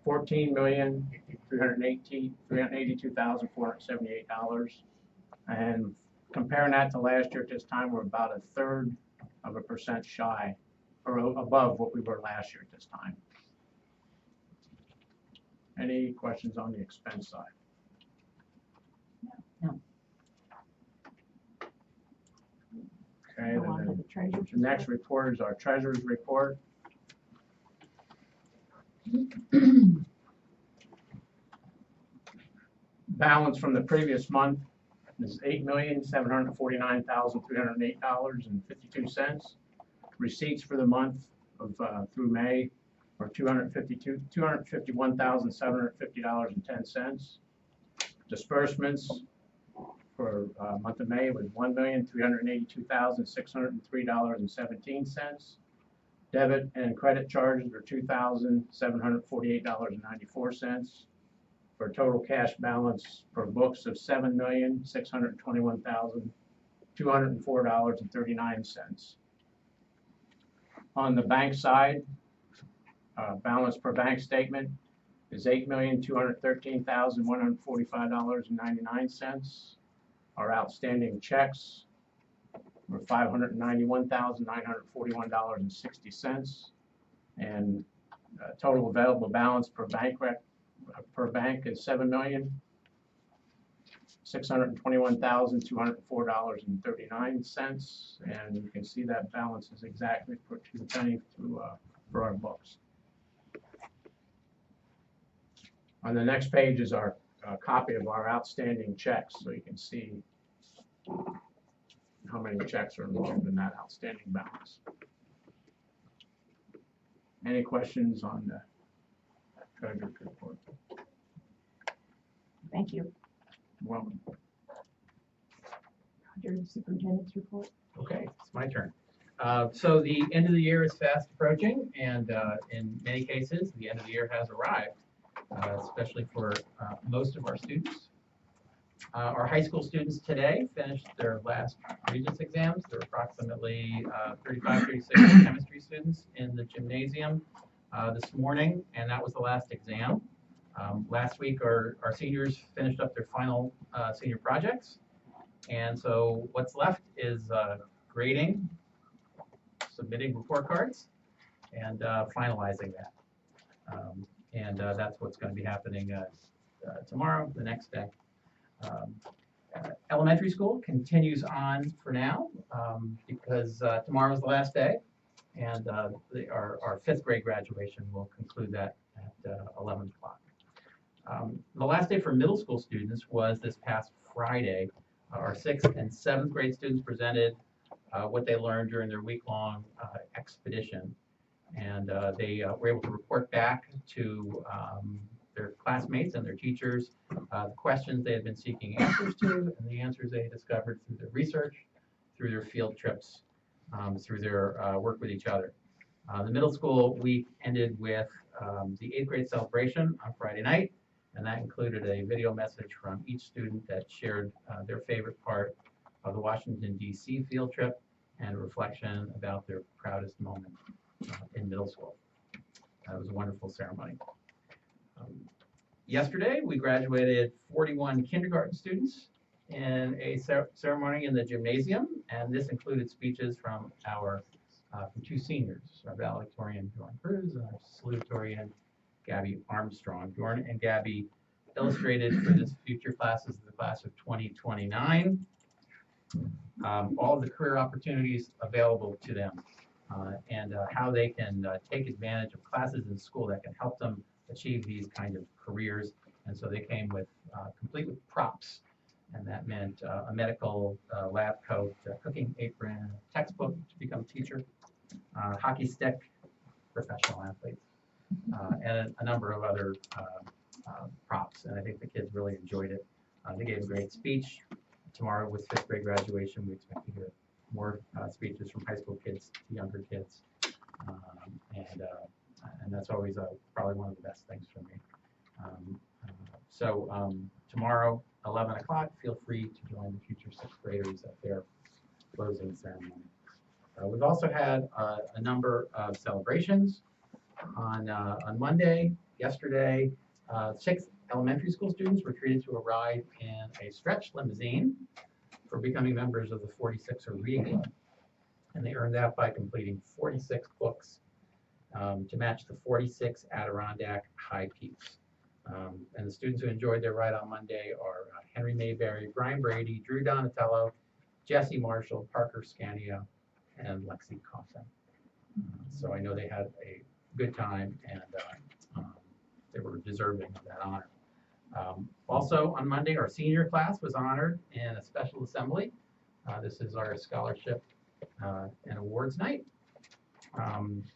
Speaker 10: $14,382,478. And comparing that to last year at this time, we're about 1/3% shy or above what we were last year at this time. Any questions on the expense side?
Speaker 9: No.
Speaker 10: Okay,
Speaker 4: Go on to
Speaker 10: then
Speaker 4: the treasurer's
Speaker 10: the next report is our treasurer's report. Balance from the previous month is $8,749,308.52. Receipts for the month of through May are $251,750.10. Disbursements for month of May was $1,382,603.17. Debit and credit charges are $2,748.94 for a total cash balance for books of $7,621,204.39. On the bank side, balance per bank statement is $8,213,145.99. Our outstanding checks were $591,941.60, and total available balance per bank is $7,621,204.39, and you can see that balance is exactly put to the penny for our books. On the next page is our copy of our outstanding checks, so you can see how many checks are involved in that outstanding balance. Any questions on the treasurer's report?
Speaker 4: Thank you.
Speaker 10: Welcome.
Speaker 4: Roger, the superintendent's report.
Speaker 7: Okay, it's my turn. So the end of the year is fast approaching, and in many cases, the end of the year has arrived, especially for most of our students. Our high school students today finished their last Regents exams. There were approximately 35, 36 chemistry students in the gymnasium this morning, and that was the last exam. Last week, our seniors finished up their final senior projects, and so what's left is grading, submitting report cards, and finalizing that. That's what's going to be happening tomorrow, the next day. Elementary school continues on for now because tomorrow is the last day, and our fifth grade graduation will conclude that at 11 o'clock. The last day for middle school students was this past Friday. Our 6th and 7th grade students presented what they learned during their week-long expedition, and they were able to report back to their classmates and their teachers the questions they had been seeking answers to, and the answers they discovered through their research, through their field trips, through their work with each other. The middle school week ended with the 8th grade celebration on Friday night, and that included a video message from each student that shared their favorite part of the Washington, D.C. field trip and a reflection about their proudest moment in middle school. It was a wonderful ceremony. Yesterday, we graduated 41 kindergarten students in a ceremony in the gymnasium, and this included speeches from from 2 seniors, our valedictorian, Bjorn Cruz, and our salutatorian, Gabby Armstrong. Bjorn and Gabby illustrated for this future classes, the class of 2029, all of the career opportunities available to them and how they can take advantage of classes in school that can help them achieve these kind of careers. And so they came with complete with props, and that meant a medical lab coat, a cooking apron, a textbook to become a teacher, hockey stick, professional athletes, and a number of other props. And I think the kids really enjoyed it. They gave a great speech. Tomorrow with 5th grade graduation, we expect to hear more speeches from high school kids to younger kids. And that's always probably one of the best things for me. Tomorrow, 11 o'clock, feel free to join the future 6th graders at their closing ceremony. We've also had a number of celebrations on Monday. Yesterday, 6th elementary school students were treated to a ride in a stretch limousine for becoming members of the 46er Reading Club. And they earned that by completing 46 books to match the 46 Adirondack High Peaks. And the students who enjoyed their ride on Monday are Henry Mayberry, Brian Brady, Drew Donatello, Jesse Marshall, Parker Scania, and Lexi Coffin. So I know they had a good time, and they were deserving of that honor. Also on Monday, our senior class was honored in a special assembly. This is our scholarship and awards night.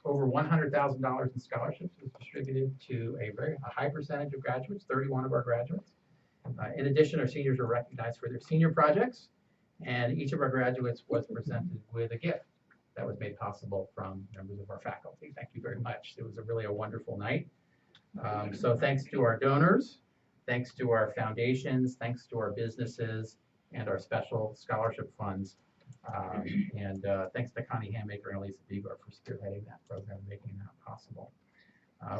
Speaker 7: Over $100,000 in scholarships was distributed to a high percentage of graduates, 31 of our graduates. In addition, our seniors were recognized for their senior projects, and each of our graduates was presented with a gift that was made possible from members of our faculty. Thank you very much. It was really a wonderful night. So thanks to our donors, thanks to our foundations, thanks to our businesses and our special scholarship funds. Thanks to Connie Handmaker and Elisa Bigor for spearheading that program, making that possible.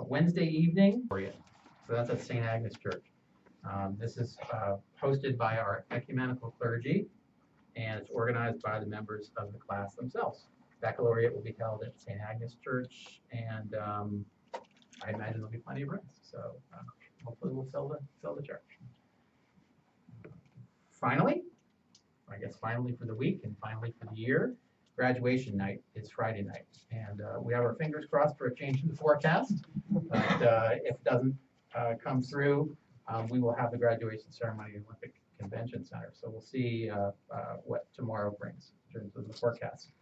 Speaker 7: Wednesday evening, so that's at St. Agnes Church. This is hosted by our ecumenical clergy, and it's organized by the members of the class themselves. Baccalaureate will be held at St. Agnes Church, and I imagine there'll be plenty of rooms, so hopefully we'll fill the church. Finally for the week and finally for the year, graduation night is Friday night. And we have our fingers crossed for a change in the forecast. But if it doesn't come through, we will have the graduation ceremony at Olympic Convention Center. So we'll see what tomorrow brings in terms of the forecast.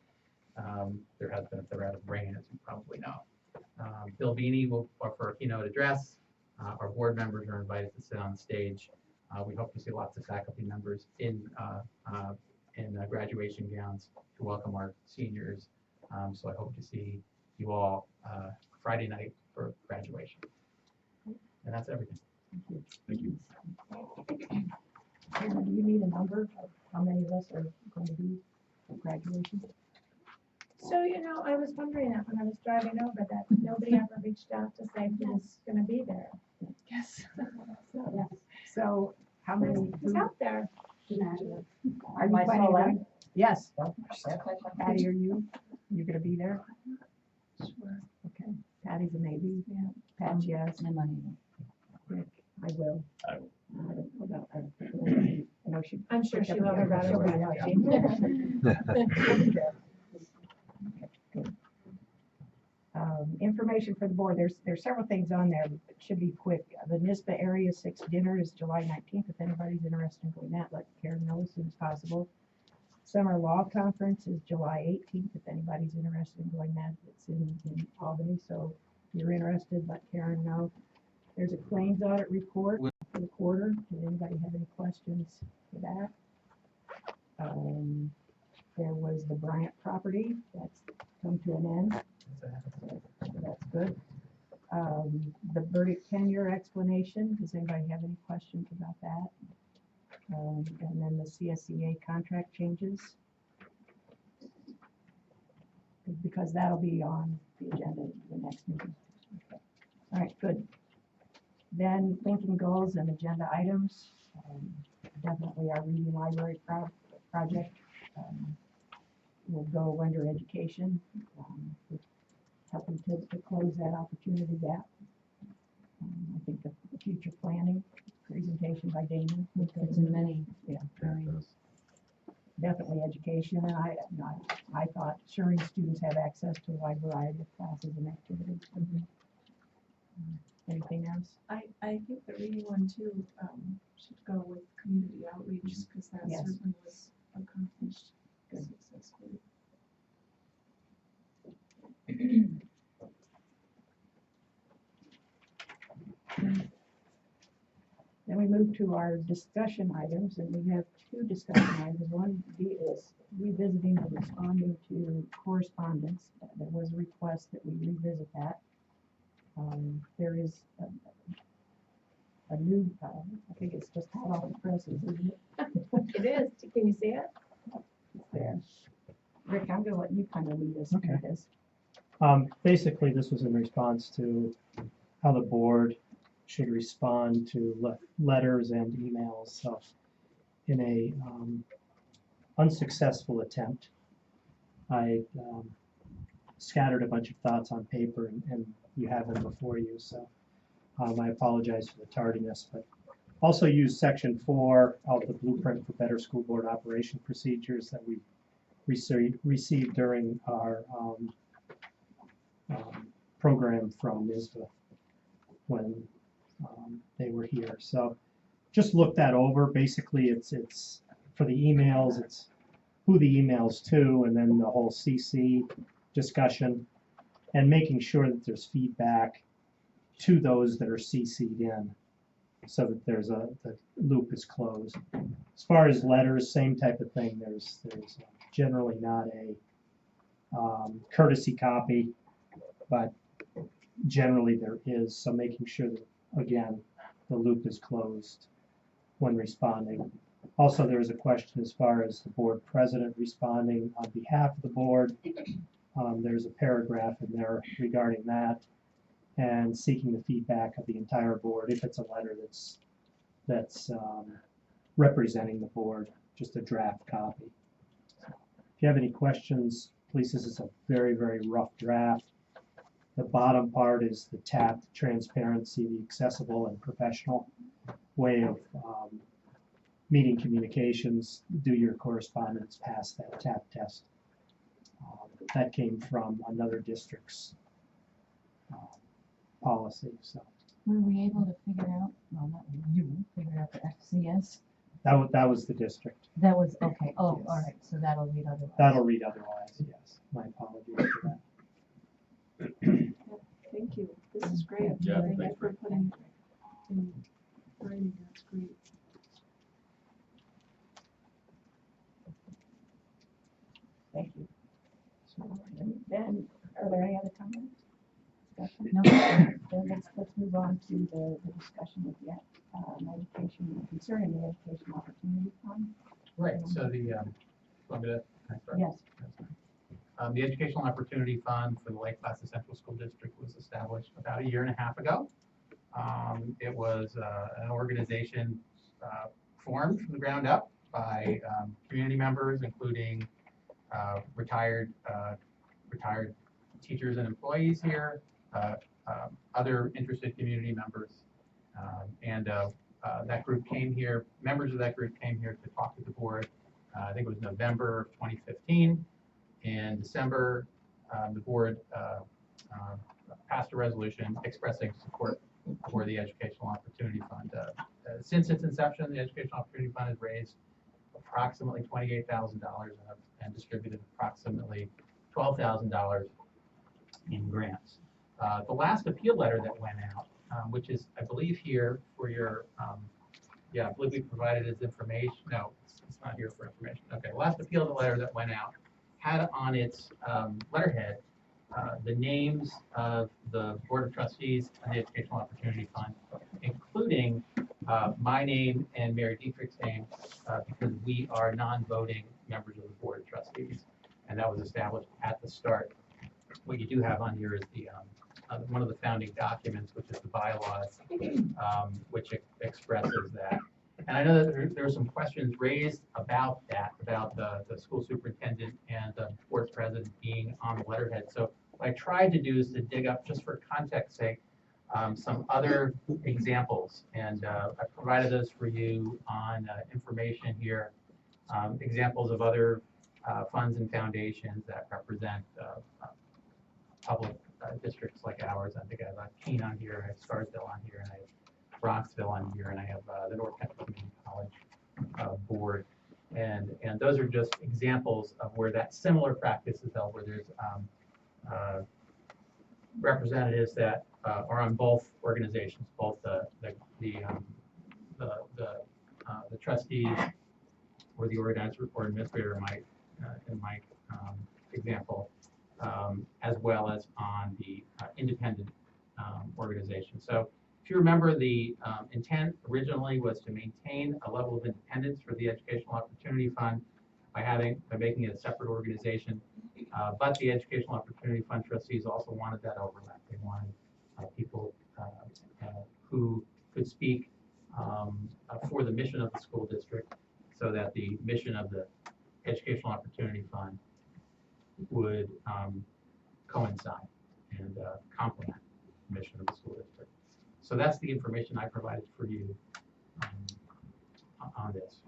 Speaker 7: There has been a threat of rain, as you probably know. Bill Beanie will offer a keynote address. Our board members are invited to sit on the stage. We hope to see lots of faculty members in graduation gowns to welcome our seniors. So I hope to see you all Friday night for graduation. And that's everything.
Speaker 2: Thank you.
Speaker 4: Karen, do you need a number of how many of us are going to be at graduation?
Speaker 3: So, I was wondering that when I was driving over, that nobody ever reached out to say who was gonna be there.
Speaker 8: Yes.
Speaker 4: So how many?
Speaker 3: Who's out there?
Speaker 4: Are you planning on? Yes. Patty, are you gonna be there?
Speaker 8: Sure.
Speaker 4: Okay. Patty's a maybe.
Speaker 8: Yeah.
Speaker 4: Pat's yes.
Speaker 9: My money.
Speaker 4: Rick, I will.
Speaker 2: I
Speaker 4: know she.
Speaker 3: I'm sure she will.
Speaker 4: She'll be watching. Information for the board, there's several things on there, it should be quick. The NISBA Area 6 dinner is July 19th, if anybody's interested in going that, let Karen know as soon as possible. Summer Law Conference is July 18th, if anybody's interested in going that, it's in Albany, so if you're interested, let Karen know. There's a claims audit report for the quarter, does anybody have any questions for that? There was the Bryant property, that's come to an end. So that's good. The verdict tenure explanation, does anybody have any questions about that? And then the CSEA contract changes. Because that'll be on the agenda for the next meeting. Okay. All right, good. Then thinking goals and agenda items. Definitely our reading library project will go under education. Helping to close that opportunity gap. I think the future planning presentation by Damon.
Speaker 9: It's in many
Speaker 2: areas.
Speaker 4: Definitely education, and I thought ensuring students have access to a wide variety of classes and activities. Anything else?
Speaker 8: I think the reading one too, should go with community outreach, because that
Speaker 4: Yes.
Speaker 8: certainly was accomplished successfully.
Speaker 4: Then we move to our discussion items, and we have two discussion items. One is revisiting or responding to correspondence. There was a request that we revisit that. There is a new, I think it's just hot off the presses, isn't it?
Speaker 3: It is, can you see it?
Speaker 4: It's there. Rick, I'm gonna let you kind of lead us through
Speaker 1: Okay.
Speaker 4: this.
Speaker 1: Basically, this was in response to how the board should respond to letters and emails. So in a unsuccessful attempt, I scattered a bunch of thoughts on paper, and you have them before you. So I apologize for the tardiness, but also use section 4 of the blueprint for better school board operation procedures that we received during our program from NISBA when they were here. So just look that over. Basically, it's for the emails, it's who the emails to, and then the whole CC discussion, and making sure that there's feedback to those that are CC'd in, so that there's the loop is closed. As far as letters, same type of thing. There's generally not a courtesy copy, but generally there is. So making sure that, again, the loop is closed when responding. Also, there was a question as far as the board president responding on behalf of the board. There's a paragraph in there regarding that, and seeking the feedback of the entire board if it's a letter that's representing the board, just a draft copy. So if you have any questions, please, this is a very, very rough draft. The bottom part is the TAP, transparency, the accessible and professional way of meeting communications. Do your correspondence, pass that TAP test. That came from another district's policy. So
Speaker 9: Were we able to figure out, well, not you, figure out the FCS?
Speaker 1: that was the district.
Speaker 9: That was, okay, oh,
Speaker 1: Yes.
Speaker 9: all right, so that'll read otherwise.
Speaker 1: That'll read otherwise, yes. My apologies for that.
Speaker 8: Thank you, this is great.
Speaker 2: Yeah,
Speaker 8: Thank you
Speaker 2: thanks.
Speaker 8: for putting in writing, that's great.
Speaker 4: Thank you. So, then, are there any other comments? Discussion?
Speaker 9: No,
Speaker 4: Then let's move on to the discussion with the education
Speaker 9: concerning the educational opportunity fund.
Speaker 7: Right, so the, want me to, can I start?
Speaker 9: Yes.
Speaker 7: That's fine. The Educational Opportunity Fund for the Lake Placid Central School District was established about 1.5 years ago. It was an organization formed from the ground up by community members, including retired teachers and employees here, other interested community members, and that group came here. Members of that group came here to talk to the board. I think it was November of 2015. In December, the board passed a resolution expressing support for the Educational Opportunity Fund. Since its inception, the Educational Opportunity Fund has raised approximately $28,000 and distributed approximately $12,000 in grants. The last appeal letter that went out, which is, I believe, here for your, yeah, I believe we provided as information. No, it's not here for information. Okay, the last appeal letter that went out had on its letterhead the names of the Board of Trustees and the Educational Opportunity Fund, including my name and Mary Dietrich's name, because we are non-voting members of the Board of Trustees, and that was established at the start. What you do have on here is the one of the founding documents, which is the bylaws, which expresses that. And I know that there are some questions raised about that, about the school superintendent and the board president being on the letterhead. So what I tried to do is to dig up, just for context sake, some other examples. And I provided those for you on information here, examples of other funds and foundations that represent public districts like ours. I think I have Keene on here, I have Scarsdale on here, and I have Bronxville on here, and I have the North Country Community College board. And those are just examples of where that similar practice is held, where there's representatives that are on both organizations, both the trustees or the organizer or administrator in my example, as well as on the independent organization. So if you remember, the intent originally was to maintain a level of independence for the Educational Opportunity Fund by making it a separate organization. But the Educational Opportunity Fund trustees also wanted that overlap. They wanted people who could speak for the mission of the school district, so that the mission of the Educational Opportunity Fund would coincide and complement the mission of the school district. So that's the information I provided for you on this.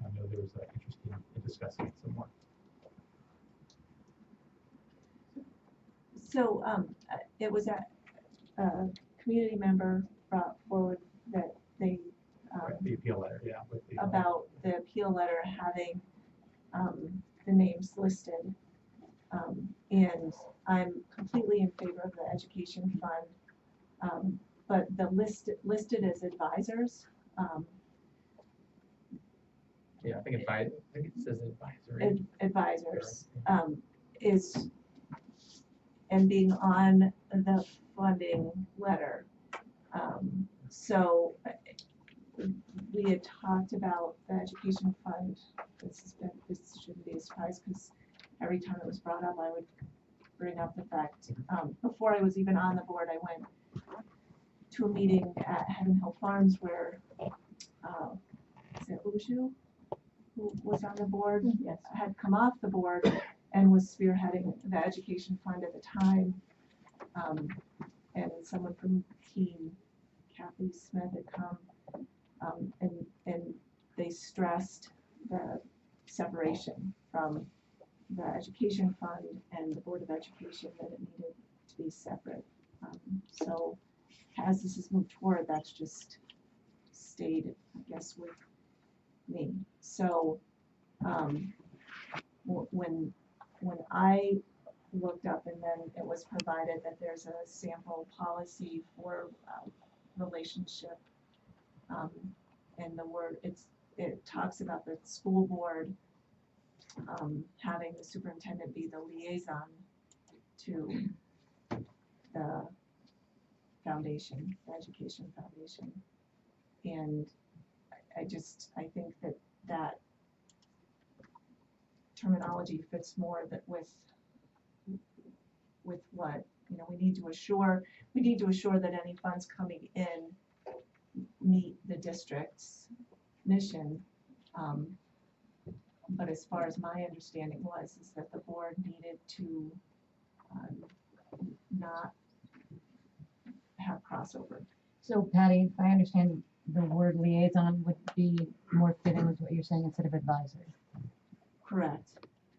Speaker 7: I know there was interest in discussing it some more.
Speaker 8: So it was a community member brought forward that they
Speaker 7: The appeal letter, yeah. With the,
Speaker 8: about the appeal letter having the names listed. And I'm completely in favor of the education fund, but the listed as advisors.
Speaker 7: yeah, I think it says advisory.
Speaker 8: Advisors is, and being on the funding letter. So we had talked about the education fund. This shouldn't be a surprise, because every time it was brought up, I would bring up the fact. Before I was even on the board, I went to a meeting at Heaven Hill Farms where is it Uju, who was on the board,
Speaker 9: Yes.
Speaker 8: had come off the board and was spearheading the education fund at the time. And someone from Keene, Kathy Smith, had come, and they stressed the separation from the education fund and the Board of Education, that it needed to be separate. So as this has moved forward, that's just stayed, I guess, with me. So when I looked up, and then it was provided that there's a sample policy for relationship, and the word it talks about the school board having the superintendent be the liaison to the foundation, the education foundation. And I think that terminology fits more with what, we need to assure that any funds coming in meet the district's mission. But as far as my understanding is that the board needed to not have crossover.
Speaker 9: So Patty, if I understand, the word liaison would be more fitting with what you're saying instead of advisory.
Speaker 8: Correct.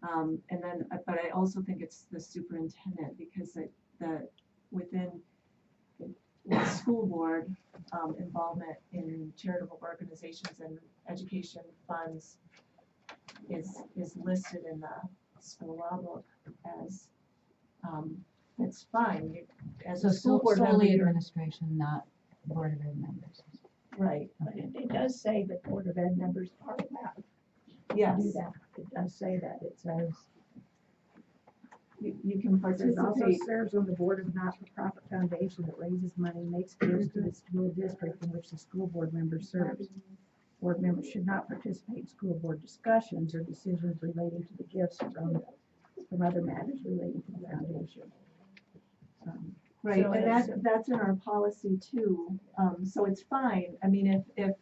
Speaker 8: And then, but I also think it's the superintendent, because within the school board, involvement in charitable organizations and education funds is listed in the school law book as, it's fine. As
Speaker 9: So
Speaker 8: a school board member,
Speaker 9: solely
Speaker 8: you're-
Speaker 9: administration, not Board of Ed members.
Speaker 8: right,
Speaker 4: But it does say that Board of Ed members are allowed to
Speaker 8: yes,
Speaker 4: do that. It does say that. It says,
Speaker 8: you can
Speaker 4: it also
Speaker 8: participate.
Speaker 4: serves on the board of not-for-profit foundation that raises money, makes gifts to the school district in which the school board member serves. Board members should not participate in school board discussions or decisions relating to the gifts from other matters relating to the foundation.
Speaker 8: Right,
Speaker 4: So
Speaker 8: and
Speaker 4: it's-
Speaker 8: that's in our policy too, so it's fine. I mean, if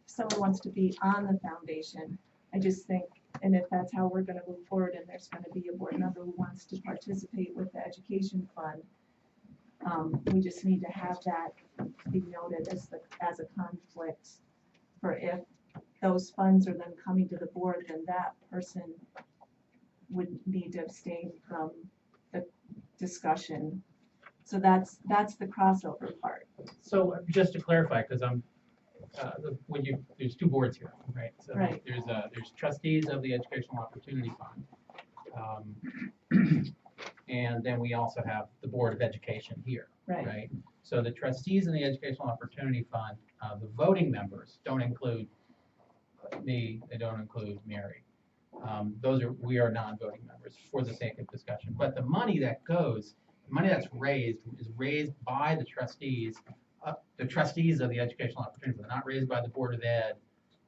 Speaker 8: someone wants to be on the foundation, I just think, and if that's how we're gonna move forward, and there's gonna be a board member who wants to participate with the education fund, we just need to have that be noted as a conflict, for if those funds are then coming to the board, then that person would need to abstain from the discussion. So that's the crossover part.
Speaker 7: So just to clarify, because there's two boards here, right? So
Speaker 8: Right.
Speaker 7: there's trustees of the Educational Opportunity Fund. And then we also have the Board of Education here, right? So the trustees in the Educational Opportunity Fund, the voting members don't include me, they don't include Mary. We are non-voting members for the sake of discussion. But the money that's raised is raised by the trustees of the Educational Opportunity Fund, not raised by the Board of Ed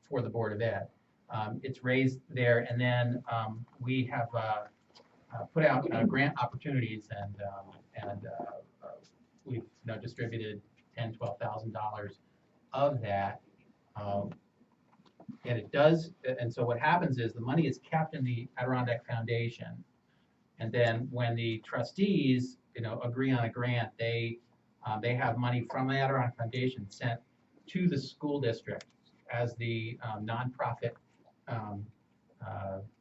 Speaker 7: for the Board of Ed. It's raised there, and then we have put out grant opportunities, and we've distributed $10,000-12,000 of that. And it does, and so what happens is the money is kept in the Adirondack Foundation, and then when the trustees, agree on a grant, they have money from the Adirondack Foundation sent to the school district as the nonprofit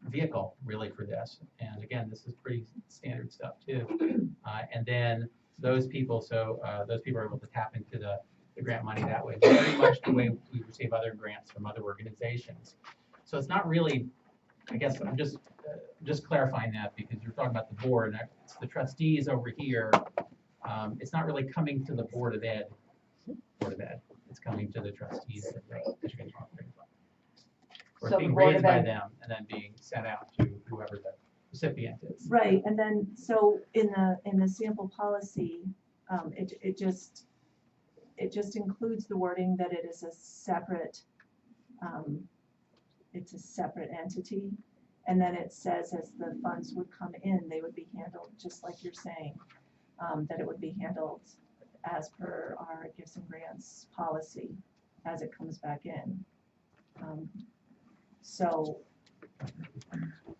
Speaker 7: vehicle really for this. And again, this is pretty standard stuff too. And then those people are able to tap into the grant money that way, very much the way we receive other grants from other organizations. So it's not really, I guess I'm just clarifying that, because you're talking about the board, and it's the trustees over here. It's not really coming to the Board of Ed. It's coming to the trustees of the Educational Opportunity Fund. Or
Speaker 9: So
Speaker 7: being
Speaker 9: the Board
Speaker 7: raised
Speaker 9: of
Speaker 7: by
Speaker 9: Ed-
Speaker 7: them and then being sent out to whoever the recipient is.
Speaker 8: Right, and then, so in the sample policy, it just includes the wording that it is a separate, it's a separate entity. And then it says as the funds would come in, they would be handled, just like you're saying, that it would be handled as per our gifts and grants policy as it comes back in. So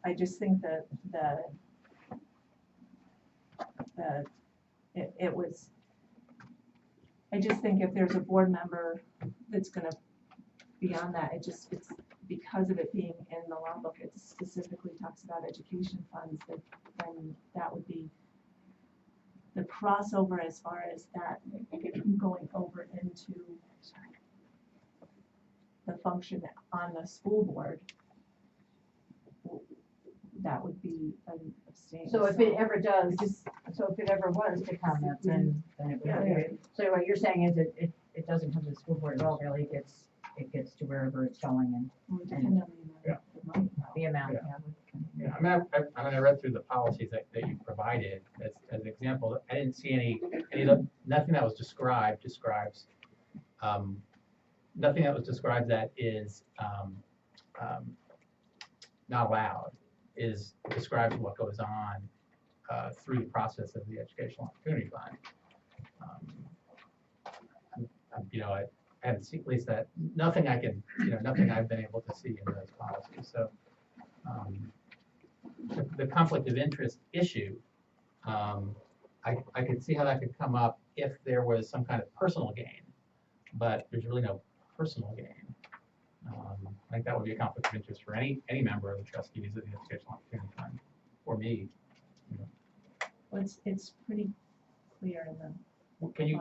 Speaker 8: I just think that I just think if there's a board member that's gonna be on that, it's because of it being in the law book, it specifically talks about education funds, then that would be the crossover as far as that going over into the function on the school board. That would be an abstain.
Speaker 11: So if it ever was to come up, then it would. So what you're saying is it doesn't come to the school board at all, really, it gets to wherever it's going
Speaker 8: Depending on the money.
Speaker 11: the amount.
Speaker 7: Yeah, I read through the policies that you provided as an example. I didn't see nothing that was describes nothing that was described that is not allowed describes what goes on through the process of the Educational Opportunity Fund. I haven't seen, at least that, nothing I've been able to see in those policies. So the conflict of interest issue, I could see how that could come up if there was some kind of personal gain, but there's really no personal gain. I think that would be a conflict of interest for any member of the trustees of the Educational Opportunity Fund, or me.
Speaker 8: Well, it's pretty clear in the.
Speaker 7: Can you?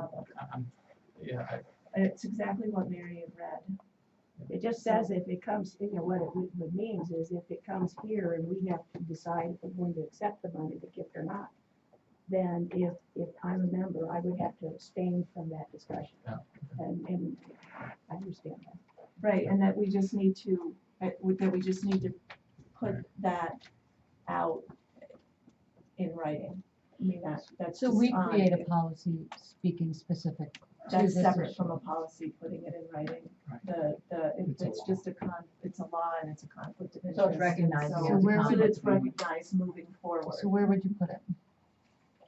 Speaker 8: Yeah. It's exactly what Mary had read.
Speaker 4: It just says if it comes, what it means is if it comes here and we have to decide if we're going to accept the money, the gift or not, then if I'm a member, I would have to abstain from that discussion.
Speaker 7: Yeah.
Speaker 4: And I understand that.
Speaker 8: Right, and that we just need to, put that out in writing. I mean, that's
Speaker 9: So
Speaker 8: just
Speaker 9: we
Speaker 8: on-
Speaker 9: create a policy speaking specific to
Speaker 8: That's
Speaker 9: this
Speaker 8: separate
Speaker 9: issue.
Speaker 8: from a policy, putting it in writing.
Speaker 7: Right.
Speaker 8: It's a law and it's a conflict of interest.
Speaker 11: So it's recognized
Speaker 8: So-
Speaker 11: as
Speaker 9: a
Speaker 8: So
Speaker 9: conflict.
Speaker 8: it's recognized moving forward.
Speaker 9: So where would you put it?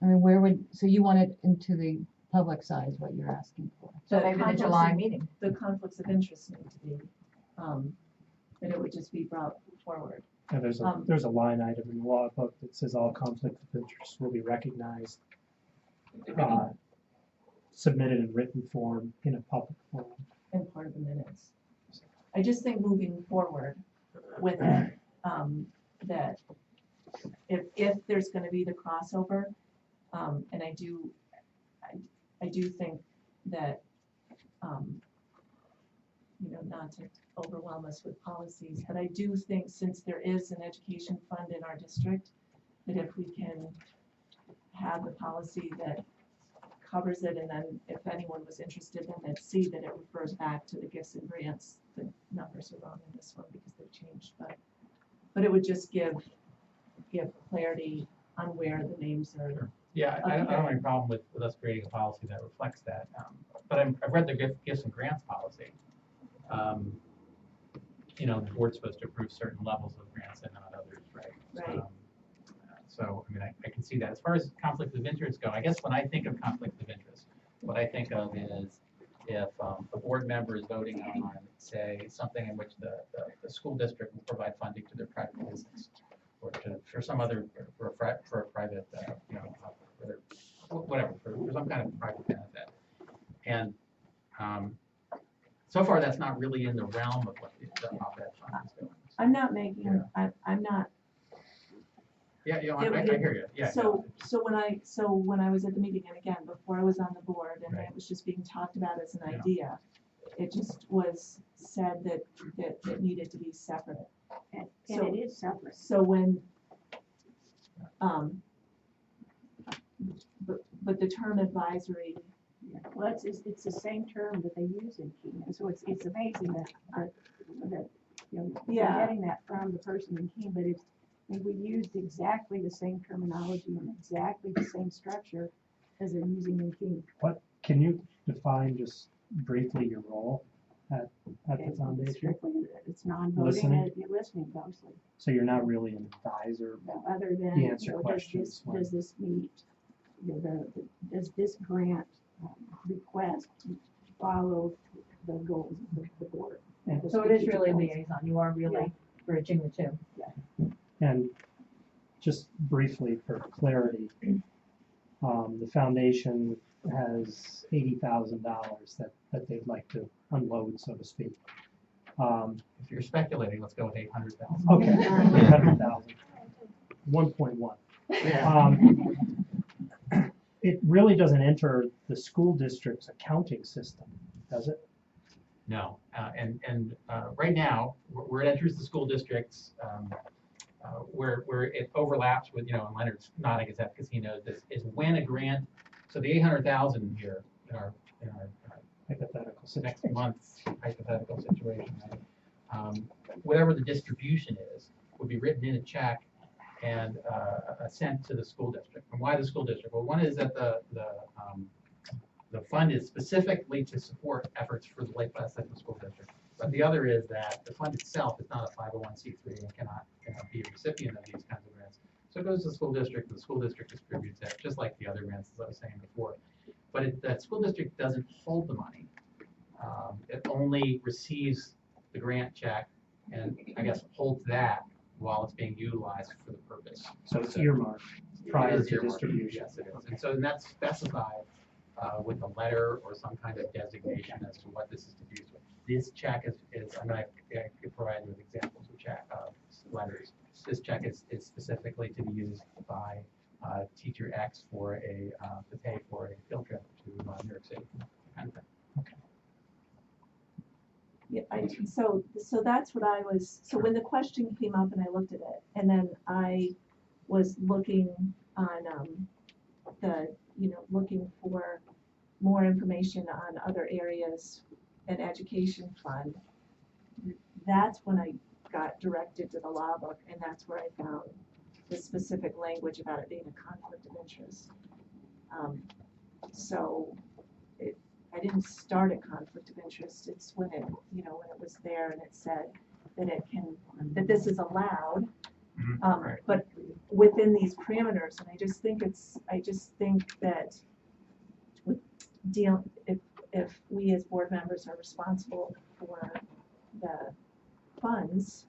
Speaker 9: I mean, so you want it into the public side is what you're asking for?
Speaker 11: So
Speaker 8: The
Speaker 11: maybe the
Speaker 8: conflicts
Speaker 11: July
Speaker 8: of-
Speaker 11: meeting.
Speaker 8: The conflicts of interest need to be, that it would just be brought forward.
Speaker 12: And there's a line item in the law book that says all conflicts of interest will be recognized, submitted in written form in a public forum.
Speaker 8: And part of the minutes. I just think moving forward with it, that if there's gonna be the crossover, and I do think that, not to overwhelm us with policies, but I do think since there is an education fund in our district, that if we can have the policy that covers it, and then if anyone was interested, then they'd see that it refers back to the gifts and grants. The numbers are wrong in this one because they've changed, but it would just give clarity on where the names are.
Speaker 7: Yeah, I don't have any problem with us creating a policy that reflects that. But I've read the gifts and grants policy. The board's supposed to approve certain levels of grants and not others, right?
Speaker 8: Right.
Speaker 7: So, I mean, I can see that. As far as conflict of interest go, I guess when I think of conflict of interest, what I think of is if a board member is voting on, say, something in which the school district will provide funding to their private business, or for some other, for a private, whatever, for some kind of private benefit. And so far, that's not really in the realm of what the op-ed fund is doing.
Speaker 8: I'm not making, I'm not.
Speaker 7: Yeah, I hear you, yeah.
Speaker 8: So when I was at the meeting, and again, before I was on the board, and
Speaker 7: Right.
Speaker 8: it was just being talked about as an
Speaker 7: Yeah.
Speaker 8: idea, it just was said that it needed to be separate.
Speaker 4: And
Speaker 8: So-
Speaker 4: it is separate.
Speaker 8: So when, but the term advisory,
Speaker 4: Well, it's the same term that they use in Keene, so it's amazing that we're
Speaker 8: Yeah.
Speaker 4: getting that from the person in Keene, but we used exactly the same terminology and exactly the same structure as they're using in Keene.
Speaker 12: Can you define just briefly your role at the
Speaker 4: And
Speaker 12: foundation?
Speaker 4: strictly, it's non-voting,
Speaker 12: Listening?
Speaker 4: you're listening mostly.
Speaker 12: So you're not really an advisor,
Speaker 4: Other than,
Speaker 12: You answer questions when-
Speaker 4: does this meet, does this grant request follow the goals of the board?
Speaker 12: Yeah.
Speaker 4: The
Speaker 11: So it is
Speaker 4: strategic
Speaker 11: really
Speaker 4: goals?
Speaker 11: liaison, you are really bridging the two.
Speaker 12: and just briefly for clarity, the foundation has $80,000 that they'd like to unload, so to speak.
Speaker 7: If you're speculating, let's go with 800,000.
Speaker 12: Okay, 800,000, 1.1. It really doesn't enter the school district's accounting system, does it?
Speaker 7: No, and right now, where it enters the school districts, where it overlaps with, and Leonard's nodding his head because he knows this, is when a grant, so the 800,000 here in our
Speaker 12: Hypothetical
Speaker 7: next
Speaker 12: situation.
Speaker 7: month's hypothetical situation, right? Whatever the distribution is, would be written in a check and sent to the school district. And why the school district? Well, one is that the fund is specifically to support efforts for the Lake Placid Central School District. But the other is that the fund itself is not a 501c3 and cannot be a recipient of these kinds of grants. So it goes to the school district, and the school district distributes it, just like the other grants, as I was saying before. But that school district doesn't hold the money. It only receives the grant check and I guess holds that while it's being utilized for the purpose.
Speaker 12: So it's earmarked prior
Speaker 7: It is
Speaker 12: to
Speaker 7: earmarked.
Speaker 12: distribution.
Speaker 7: Yes, it is. And so that's specified with a letter or some kind of designation as to what this is to be used with. This check is I could provide you with examples of check letters. This check is specifically to be used by teacher X for to pay for a field trip to New York City, kind of thing.
Speaker 8: Yeah, so that's what I was, so when the question came up and I looked at it, and then I was looking on looking for more information on other areas and education fund, that's when I got directed to the law book, and that's where I found the specific language about it being a conflict of interest. I didn't start a conflict of interest. It's when it, when it was there and it said that this is allowed, but within these parameters. And I just think that if we as board members are responsible for the funds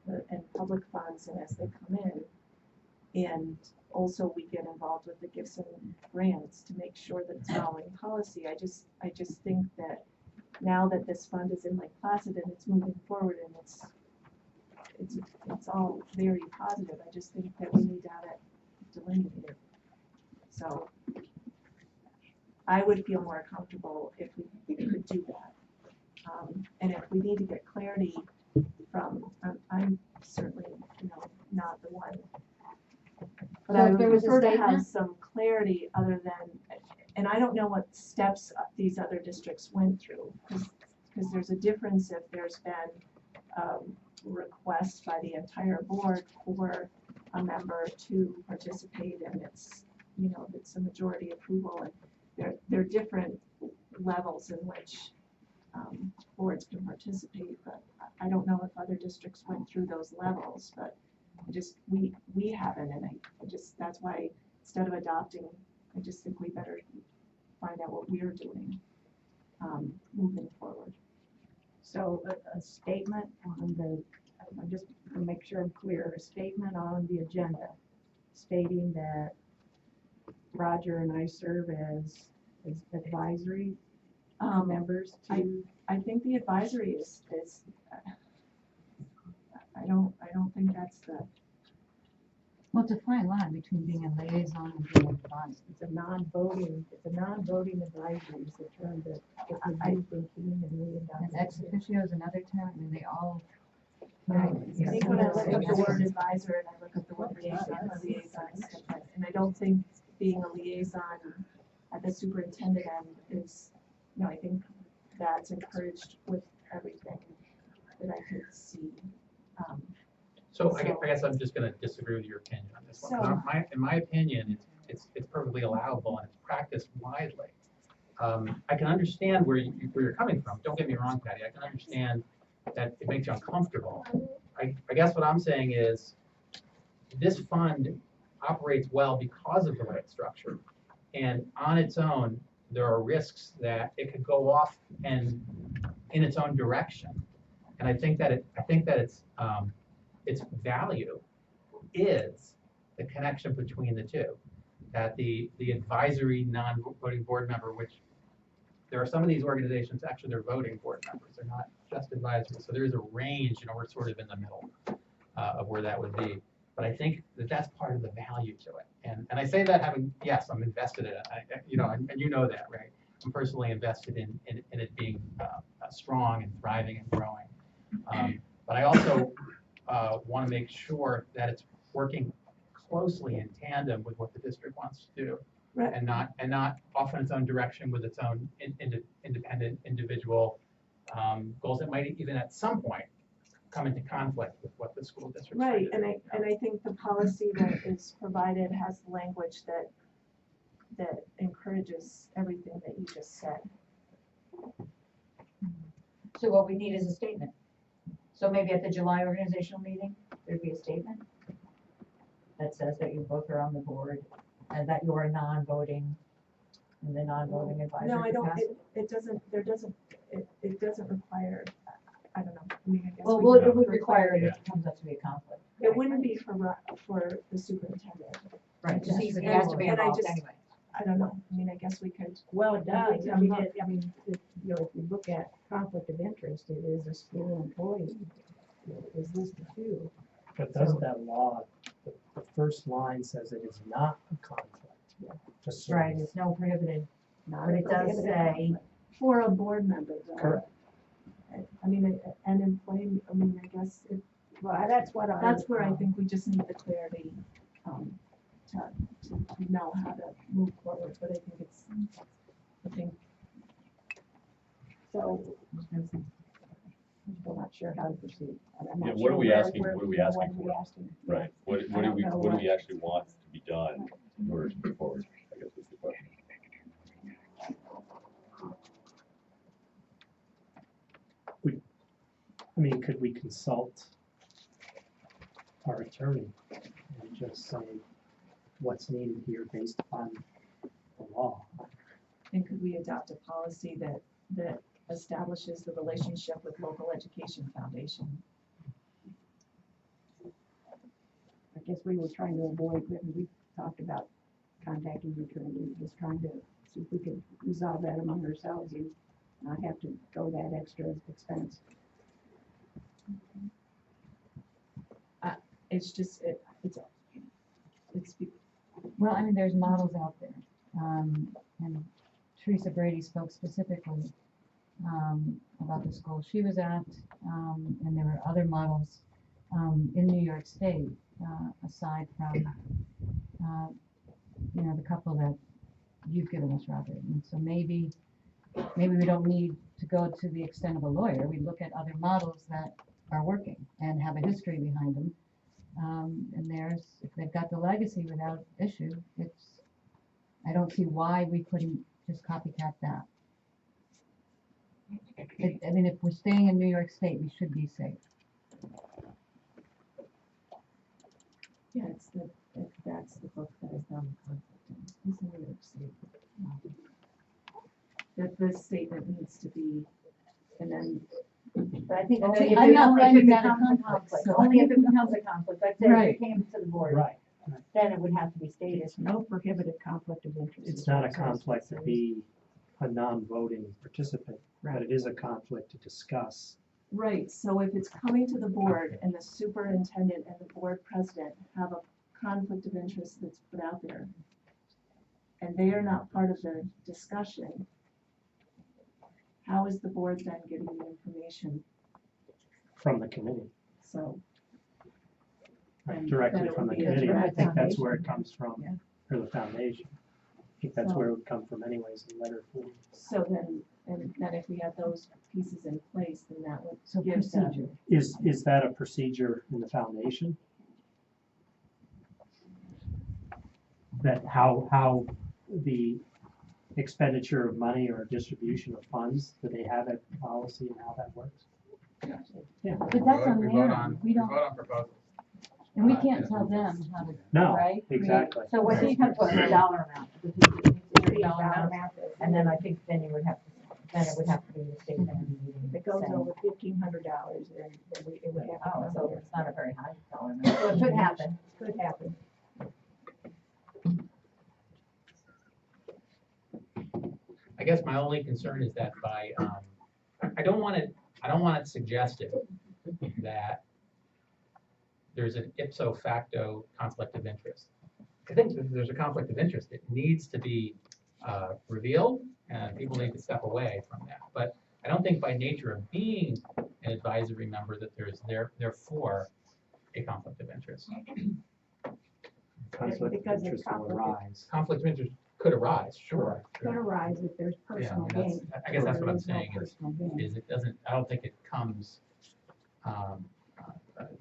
Speaker 8: and public funds and as they come in, and also we get involved with the gifts and grants to make sure that it's following policy. I just think that now that this fund is in Lake Placid and it's moving forward and it's all very positive, I just think that we need to have it delineated. So I would feel more comfortable if we could do that. And if we need to get clarity from, I'm certainly, not the one. But
Speaker 11: So
Speaker 8: I
Speaker 11: if
Speaker 8: would
Speaker 11: there was a
Speaker 8: prefer to have
Speaker 11: statement?
Speaker 8: some clarity other than, and I don't know what steps these other districts went through, because there's a difference if there's been request by the entire board for a member to participate and it's, it's a majority approval, and there are different levels in which boards can participate, but I don't know if other districts went through those levels, but we haven't, and that's why instead of adopting, I just think we better find out what we're doing moving forward.
Speaker 4: So a statement on I just to make sure I'm clear, a statement on the agenda stating that Roger and I serve as advisory members to.
Speaker 8: I think the advisory is I don't think that's the.
Speaker 9: Well, it's a fine line between being a liaison and being an advisor.
Speaker 4: It's a non-voting advisory is the term that was used in Keene and we
Speaker 9: And
Speaker 4: adopted.
Speaker 9: ex officio is another term, I mean, they all.
Speaker 8: I think when I look up the word advisor and I look up the word liaison, and I don't think being a liaison at the superintendent end is, I think that's encouraged with everything that I could see.
Speaker 7: So I guess I'm just going to disagree with your opinion on this one. 'Cause in my opinion, it's perfectly allowable and it's practiced widely. I can understand where you're coming from. Don't get me wrong, Patty. I can understand that it makes you uncomfortable. I guess what I'm saying is this fund operates well because of the way it's structured. And on its own, there are risks that it could go off and in its own direction. And I think that its value is the connection between the two. That the advisory non-voting board member, which there are some of these organizations, actually they're voting board members, they're not just advisory. So there is a range, we're sort of in the middle of where that would be. But I think that that's part of the value to it. And I say that having, yes, I'm invested in it, and you know that, right? I'm personally invested in it being strong and thriving and growing. But I also want to make sure that it's working closely in tandem with what the district wants to do.
Speaker 8: Right.
Speaker 7: And not off in its own direction with its own independent individual goals that might even at some point come into conflict with what the school district.
Speaker 8: Right, and I think the policy that is provided has language that encourages everything that you just said.
Speaker 11: So what we need is a statement. So maybe at the July organizational meeting, there'd be a statement that says that you both are on the board and that you are non-voting in the non-voting advisory
Speaker 8: No, I don't,
Speaker 11: capacity.
Speaker 8: it doesn't require, I don't know, I mean, I guess.
Speaker 11: Well,
Speaker 8: we
Speaker 11: it
Speaker 8: could
Speaker 11: would require
Speaker 8: it.
Speaker 11: if it comes up to be a conflict.
Speaker 8: It wouldn't be for the superintendent.
Speaker 11: Right,
Speaker 8: Just-
Speaker 11: he has to be
Speaker 8: and I
Speaker 11: involved
Speaker 8: just-
Speaker 11: anyway.
Speaker 8: I don't know, I mean, I guess we could.
Speaker 4: Well, it does, I mean, if you look at conflict of interest, it is a school employee is listed too.
Speaker 12: But doesn't that law, the first line says it is not a conflict. Just so
Speaker 11: Right, it's no prohibited,
Speaker 4: Not
Speaker 11: but
Speaker 4: a
Speaker 11: it does
Speaker 4: prohibited
Speaker 11: say,
Speaker 4: conflict. For a board member, though.
Speaker 12: Correct.
Speaker 8: I mean, an employee, I mean, I guess
Speaker 4: Well, that's what I.
Speaker 8: that's where I think we just need the clarity, to know how to move forward, but I think it's,
Speaker 4: So, I'm still not sure how to proceed. I'm not
Speaker 13: Yeah, what
Speaker 4: sure
Speaker 13: are we
Speaker 4: where-
Speaker 13: asking,
Speaker 4: where-
Speaker 13: what are we
Speaker 4: what
Speaker 13: asking
Speaker 4: we
Speaker 13: for?
Speaker 4: asking?
Speaker 13: Right, what
Speaker 4: I
Speaker 13: do
Speaker 4: don't
Speaker 13: we,
Speaker 4: know
Speaker 13: what do we
Speaker 4: what-
Speaker 13: actually want to be done in order to move forward, I guess is the question.
Speaker 12: I mean, could we consult our attorney and just say what's needed here based upon the law?
Speaker 8: and could we adopt a policy that establishes the relationship with local education foundation?
Speaker 4: I guess we were trying to avoid, we talked about contacting the attorney, just trying to see if we could resolve that among ourselves and not have to go that extra expense.
Speaker 8: It's just, it's,
Speaker 9: Well, I mean, there's models out there. And Teresa Brady spoke specifically about the school she was at. And there were other models in New York State, aside from, the couple that you've given us, Robert. And so maybe we don't need to go to the extent of a lawyer. We look at other models that are working and have a history behind them. And if they've got the legacy without issue, I don't see why we couldn't just copycat that. I mean, if we're staying in New York State, we should be safe.
Speaker 8: yeah, that's the book that is on conflict in New York State. That this statement needs to be, and then.
Speaker 11: but I think
Speaker 9: Well,
Speaker 11: only if
Speaker 9: I'm not
Speaker 11: it
Speaker 9: finding that a
Speaker 11: becomes a
Speaker 9: conflict,
Speaker 11: conflict,
Speaker 9: so-
Speaker 11: only if it becomes a conflict, let's say if
Speaker 9: Right.
Speaker 11: it came to the board,
Speaker 12: Right.
Speaker 11: then it would have to be stated.
Speaker 4: It's no prohibited conflict of interest.
Speaker 12: It's
Speaker 4: is
Speaker 12: not
Speaker 4: what
Speaker 12: a
Speaker 4: it says.
Speaker 12: conflict to be a non-voting participant, but it is a conflict to discuss.
Speaker 8: Right, so if it's coming to the board and the superintendent and the board president have a conflict of interest that's put out there, and they are not part of the discussion, how is the board then getting the information?
Speaker 12: From the committee,
Speaker 8: So, And
Speaker 12: directly
Speaker 8: that it
Speaker 12: from
Speaker 8: would
Speaker 12: the
Speaker 8: be a
Speaker 12: committee. I
Speaker 8: direct
Speaker 12: think that's
Speaker 8: foundation.
Speaker 12: where it comes from,
Speaker 8: Yeah.
Speaker 12: or the foundation. I think that's
Speaker 8: So-
Speaker 12: where it would come from anyways, in letter form.
Speaker 8: so then, and then if we have those pieces in place, then that would
Speaker 9: So
Speaker 8: give
Speaker 9: procedure.
Speaker 8: them.
Speaker 12: Is that a procedure in the foundation? That how the expenditure of money or distribution of funds, do they have a policy and how that works? Yeah.
Speaker 9: But that's on
Speaker 7: We
Speaker 9: their
Speaker 7: vote
Speaker 9: end.
Speaker 7: on,
Speaker 9: We
Speaker 7: we
Speaker 9: don't,
Speaker 7: vote on proposals.
Speaker 9: and we can't tell them how to,
Speaker 12: No,
Speaker 9: right?
Speaker 12: exactly.
Speaker 11: So what do you come to a dollar amount? It's a dollar amount, and then I think then you would have to, then it would have to be the state meeting.
Speaker 4: If it goes
Speaker 11: saying-
Speaker 4: over $1,500, then it would have to.
Speaker 11: Oh,
Speaker 4: come
Speaker 11: so
Speaker 4: here.
Speaker 11: it's not a very high dollar amount, so it could happen.
Speaker 4: Could happen.
Speaker 7: I guess my only concern is that I don't want it suggested that there's an ipso facto conflict of interest. I think if there's a conflict of interest, it needs to be revealed, and people need to step away from that. But I don't think by nature of being an advisory member that there's therefore a conflict of interest.
Speaker 12: Conflict of
Speaker 4: Because
Speaker 12: interest
Speaker 4: it's
Speaker 12: will arise.
Speaker 7: Conflict of interest could arise, sure.
Speaker 4: Could arise if there's
Speaker 7: Yeah, I
Speaker 4: personal
Speaker 7: mean, that's-
Speaker 4: gain.
Speaker 7: I guess that's
Speaker 4: or
Speaker 7: what I'm
Speaker 4: there's no
Speaker 7: saying
Speaker 4: personal gain.
Speaker 7: is it doesn't, I don't think it comes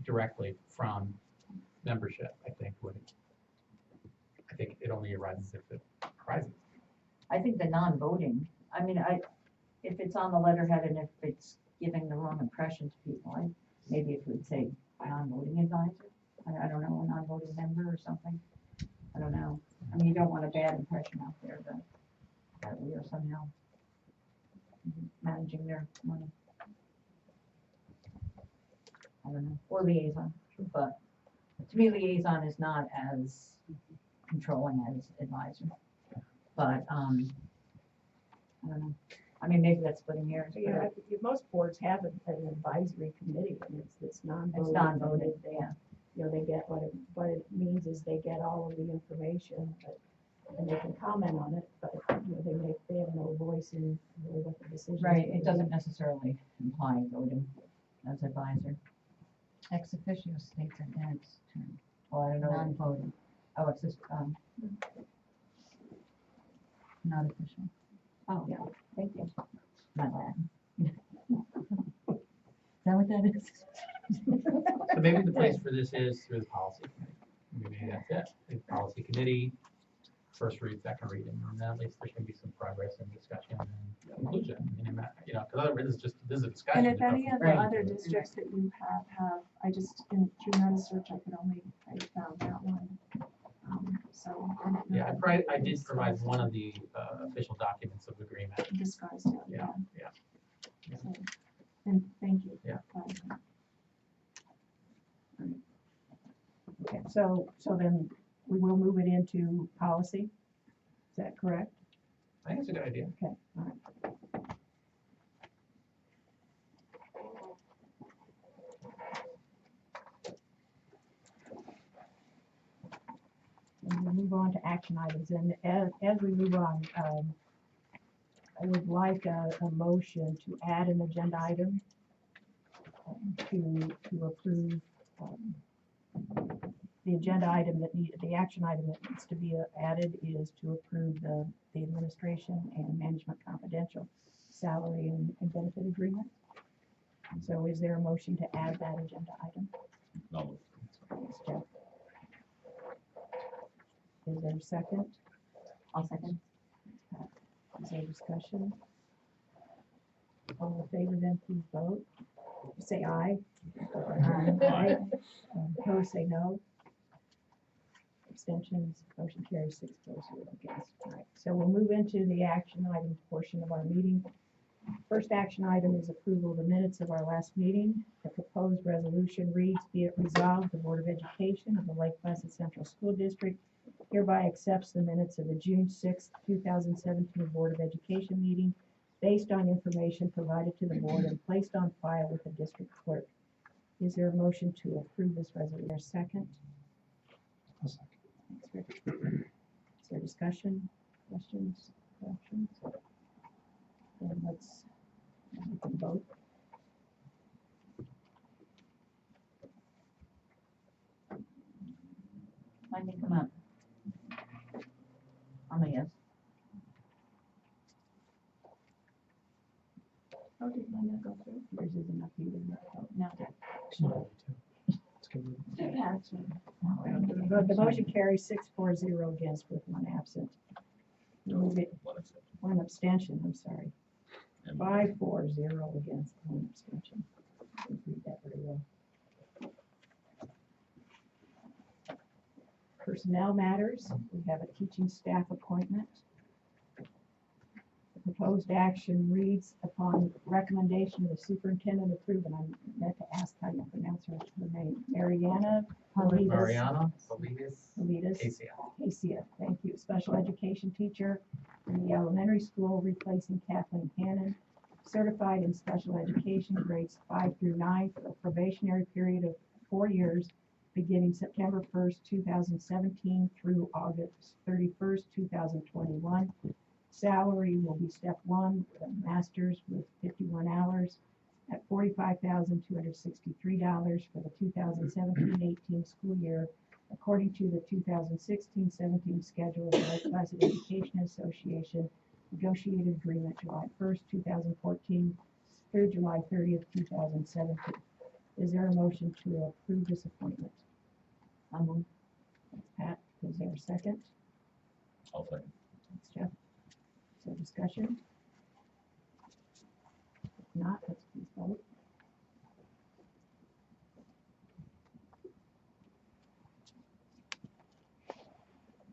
Speaker 7: directly from membership. I think it only arises if surprises.
Speaker 11: I think the non-voting, I mean, if it's on the letterhead and if it's giving the wrong impression to people, maybe if we'd say non-voting advisor, I don't know, a non-voting member or something. I don't know. I mean, you don't want a bad impression out there that we are somehow managing their money. I don't know, or liaison, but to me, liaison is not as controlling as advisor. But, I don't know. I mean, maybe that's splitting hairs.
Speaker 4: So, yeah, most boards have an advisory committee, and it's non-voting.
Speaker 11: It's non-voting, yeah.
Speaker 4: You know, they get, what it means is they get all of the information, and they can comment on it, but, you know, they have no voice in really what the decision is.
Speaker 11: Right, it doesn't necessarily imply voting as advisor.
Speaker 9: Ex officio states an its term,
Speaker 11: Oh, I don't know.
Speaker 9: non-voting,
Speaker 11: Oh, it's just,
Speaker 9: not official.
Speaker 11: oh, yeah, thank you. My Latin.
Speaker 9: Is that what that is?
Speaker 7: So maybe the place for this is through the policy committee. Maybe that's it. The policy committee, first read, second read, and then at least there should be some progress and discussion and conclusion. I mean, you know, because otherwise this is a discussion.
Speaker 8: And if
Speaker 7: there's
Speaker 8: any of the
Speaker 7: nothing
Speaker 8: other
Speaker 7: to it.
Speaker 8: districts that you have, I just, through Meta search, I found that one. So. I don't know
Speaker 7: Yeah, I did provide one of the official documents of agreement.
Speaker 8: Disguised it,
Speaker 7: Yeah,
Speaker 8: yeah.
Speaker 7: yeah.
Speaker 8: So, and thank you.
Speaker 7: Yeah.
Speaker 4: Okay, so then we will move it into policy. Is that correct?
Speaker 7: I think it's a good idea.
Speaker 4: Okay, all right. And we move on to action items, and as we move on, I would like a motion to add an agenda item to approve the agenda item the action item that needs to be added is to approve the administration and management confidential salary and benefit agreement. So is there a motion to add that agenda item?
Speaker 13: No.
Speaker 4: Thanks, Jeff. Is there a second?
Speaker 11: I'll second.
Speaker 4: Is there discussion? All in favor, then please vote. Say aye. Aye. Opposed, say no. Abstentions, motion carries 6-0 against. All right, so we'll move into the action item portion of our meeting. First action item is approval of the minutes of our last meeting. The proposed resolution reads, be it resolved, the Board of Education of the Lake Placid Central School District hereby accepts the minutes of the June 6, 2017 Board of Education meeting based on information provided to the board and placed on file with the district clerk. Is there a motion to approve this resolution? A second?
Speaker 12: A second.
Speaker 4: Thanks, Rick. Is there discussion, questions, corrections? Then let's we can vote.
Speaker 11: Mine didn't come up. I'm a yes.
Speaker 4: Oh, did mine not go through? Yours isn't up either.
Speaker 11: No.
Speaker 12: It's good.
Speaker 4: The motion carries 6-4-0 against with one absent. Move it, one abstention, I'm sorry. 5-4-0 against one abstention. Didn't read that very well. Personnel matters, we have a teaching staff appointment. The proposed action reads upon recommendation of the superintendent approve, and I meant to ask how you pronounce her name, Mariana
Speaker 7: Mariana Politis.
Speaker 4: Casey, thank you. Special education teacher in the elementary school, replacing Kathleen Hannon. Certified in special education, grades 5 through 9 for a probationary period of 4 years, beginning September 1st, 2017 through August 31st, 2021. Salary will be step 1 with a master's with 51 hours at $45,263 for the 2017-18 school year, according to the 2016-17 schedule of the Lake Placid Education Association negotiated agreement July 1st, 2014 through July 30th, 2017. Is there a motion to approve this appointment?
Speaker 11: I'll move.
Speaker 4: Pat, is there a second?
Speaker 13: I'll second.
Speaker 4: Thanks, Jeff. So discussion? If not, let's please vote.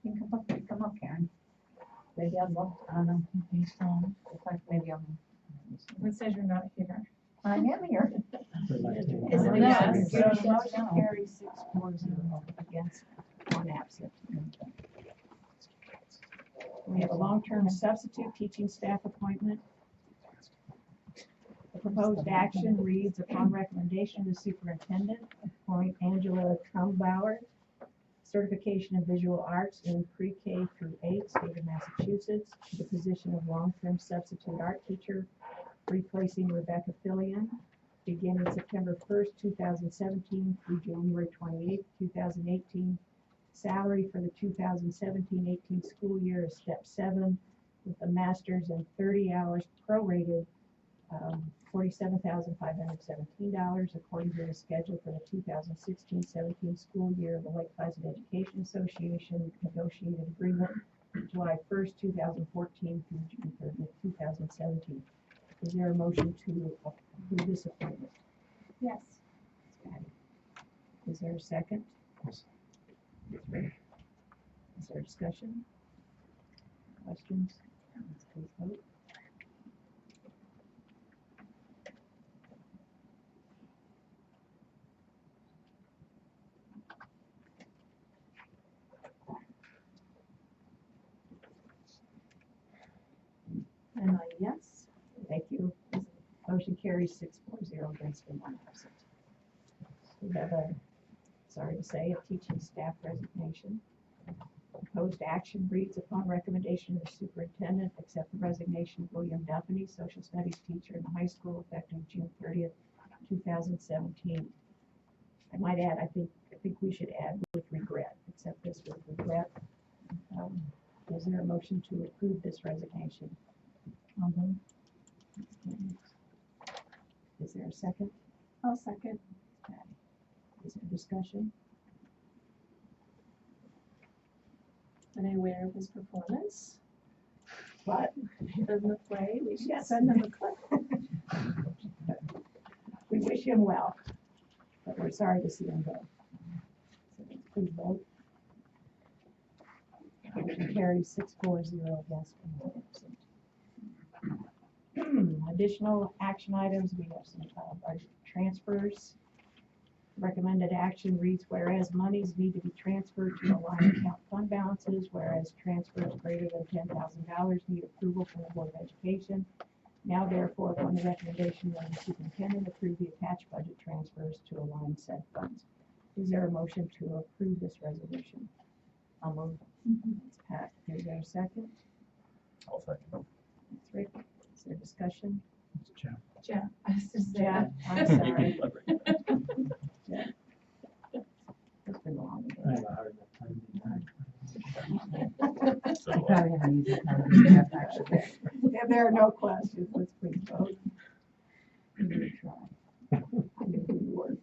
Speaker 11: You can come up, Karen. Maybe I'll look, I don't know, looks like maybe I'm.
Speaker 3: It says you're not here.
Speaker 11: I am here.
Speaker 3: Is it a yes?
Speaker 4: So motion carries 6-4-0 against one absent. We have a long-term substitute teaching staff appointment. The proposed action reads, upon recommendation of the superintendent, appoint Angela Trumbauer, certification in visual arts in pre-K through 8, state of Massachusetts, to the position of long-term substitute art teacher, replacing Rebecca Fillion, beginning September 1st, 2017 through January 28th, 2018. Salary for the 2017-18 school year is step 7, with a master's in 30 hours prorated, $47,517, according to the schedule for the 2016-17 school year of the Lake Pleasant Education Association negotiated agreement, July 1st, 2014 through June 30th, 2017. Is there a motion to approve this appointment?
Speaker 3: Yes.
Speaker 4: Is there a second?
Speaker 12: Yes.
Speaker 4: Is there discussion? Questions? Let's please vote. And a yes. Thank you. Motion carries 6-4-0 against the one absent. We have a, sorry to say, a teaching staff resignation. Proposed action reads, upon recommendation of the superintendent, accept the resignation of William Duffany, social studies teacher in the high school, effective June 30th, 2017. I might add, I think we should add with regret, accept this with regret. Is there a motion to approve this resignation? Is there a second?
Speaker 3: I'll second.
Speaker 4: Is there discussion?
Speaker 8: Are they aware of his performance
Speaker 4: But
Speaker 8: in the play? We should
Speaker 4: Yes.
Speaker 8: send them a clip.
Speaker 4: we wish him well, but we're sorry to see him go. So please vote. Motion carries 6-4-0 against one absent. Additional action items, we have some budget transfers. Recommended action reads, whereas monies need to be transferred to align account fund balances, whereas transfers greater than $10,000 need approval from the Board of Education. Now therefore, upon the recommendation of the superintendent, approve the attached budget transfers to align said funds. Is there a motion to approve this resolution?
Speaker 11: I'll move.
Speaker 4: It's Pat. Is there a second?
Speaker 13: I'll second.
Speaker 4: It's Rick. Is there discussion?
Speaker 3: Jeff, I was just
Speaker 4: Jeff,
Speaker 3: saying.
Speaker 4: I'm sorry. Jeff. It's been a long
Speaker 12: I
Speaker 4: day.
Speaker 12: have a hard enough time
Speaker 13: So,
Speaker 9: You probably have an easy time with Jeff, actually.
Speaker 4: If there are no questions, let's please vote. I'm gonna try. I'm gonna do the work.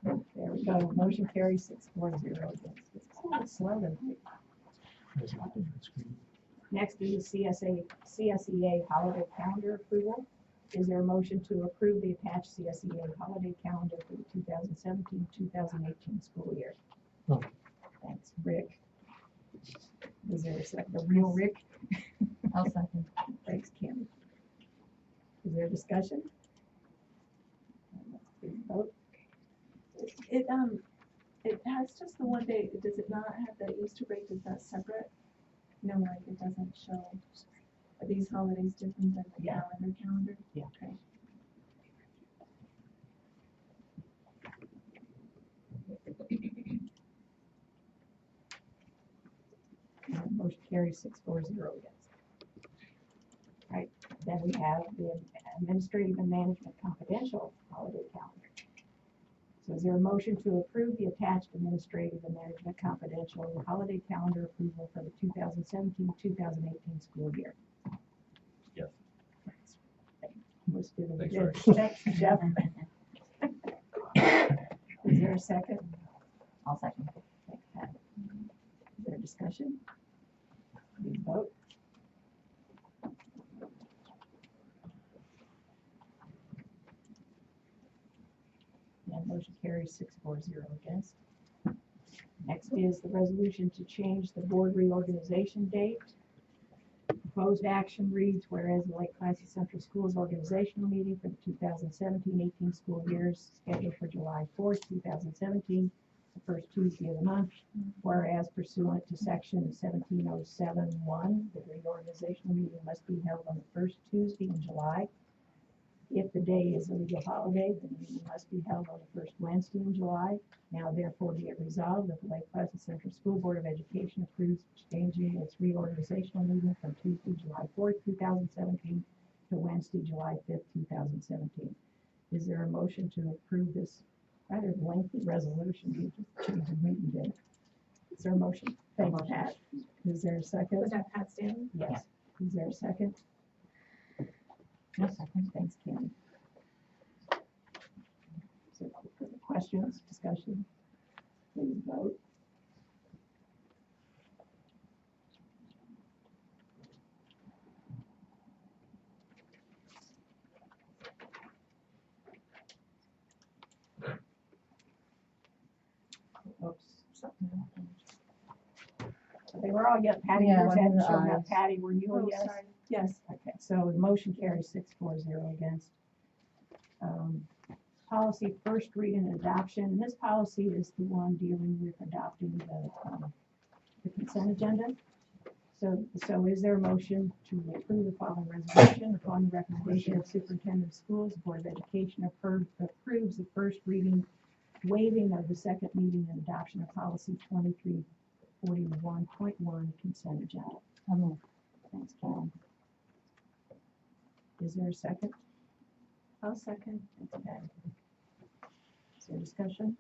Speaker 4: There we go. Motion carries 6-4-0 against. It's a little slow tonight. Next is the CSEA holiday calendar approval. Is there a motion to approve the attached CSEA holiday calendar for the 2017-2018 school year?
Speaker 12: Oh.
Speaker 4: Thanks, Rick. Is there a second? The real Rick?
Speaker 9: I'll second.
Speaker 4: Thanks, Kim. Is there discussion? Please vote.
Speaker 8: It has just the one day, does it not have the Easter break, is that separate? No, like it doesn't show, are these holidays different than the
Speaker 4: Yeah.
Speaker 8: calendar?
Speaker 4: Yeah.
Speaker 8: Okay.
Speaker 4: Motion carries 6-4-0 against. Right, then we have the administrative and management confidential holiday calendar. So is there a motion to approve the attached administrative and management confidential holiday calendar approval for the 2017-2018 school year?
Speaker 13: Yes.
Speaker 4: Was doing
Speaker 13: Thanks,
Speaker 4: good.
Speaker 13: Ray.
Speaker 4: Thanks, Jeff. Is there a second?
Speaker 11: I'll second.
Speaker 4: Thanks, Pat. Is there discussion? Please vote. And motion carries 6-4-0 against. Next is the resolution to change the board reorganization date. Proposed action reads, whereas the Lake Placid Central Schools organizational meeting for the 2017-18 school year is scheduled for July 4th, 2017, the first Tuesday of the month. Whereas pursuant to section 1707(1), the reorganizational meeting must be held on the first Tuesday in July. If the day is a legal holiday, then the meeting must be held on the first Wednesday in July. Now therefore be it resolved that the Lake Placid Central School Board of Education approves changing its reorganizational meeting from Tuesday, July 4th, 2017 to Wednesday, July 5th, 2017. Is there a motion to approve this rather lengthy resolution? You just changed the meeting date. Is there a motion? Thank you, Pat. Is there a second?
Speaker 3: Was that Pat Stanley?
Speaker 4: Yes. Is there a second?
Speaker 11: No second.
Speaker 4: Thanks, Kim. So, questions, discussion? Please vote. Oops, something happened. They were all yes. Patty,
Speaker 9: Yeah,
Speaker 4: yours hadn't
Speaker 9: the
Speaker 4: shown up.
Speaker 9: ayes.
Speaker 4: Patty, were you a
Speaker 8: Oh,
Speaker 4: yes?
Speaker 8: sorry. Yes.
Speaker 4: Okay, so the motion carries 6-4-0 against. Policy first reading and adoption, and this policy is the one dealing with adopting the consent agenda. So is there a motion to approve the following resolution? Upon the recommendation of Superintendent of Schools, the Board of Education approves the first reading, waiving of the second reading and adoption of policy 2341.1 consent agenda. Thanks, Karen. Is there a second?
Speaker 8: I'll second.
Speaker 4: Thanks, Patty. Is there discussion?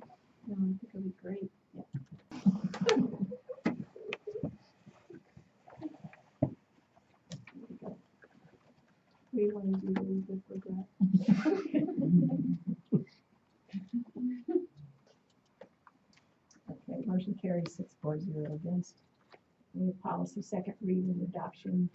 Speaker 8: No, I think it'll be great. We want to do really good for
Speaker 4: Okay, motion carries 6-4-0 against. We have policy second reading adoption.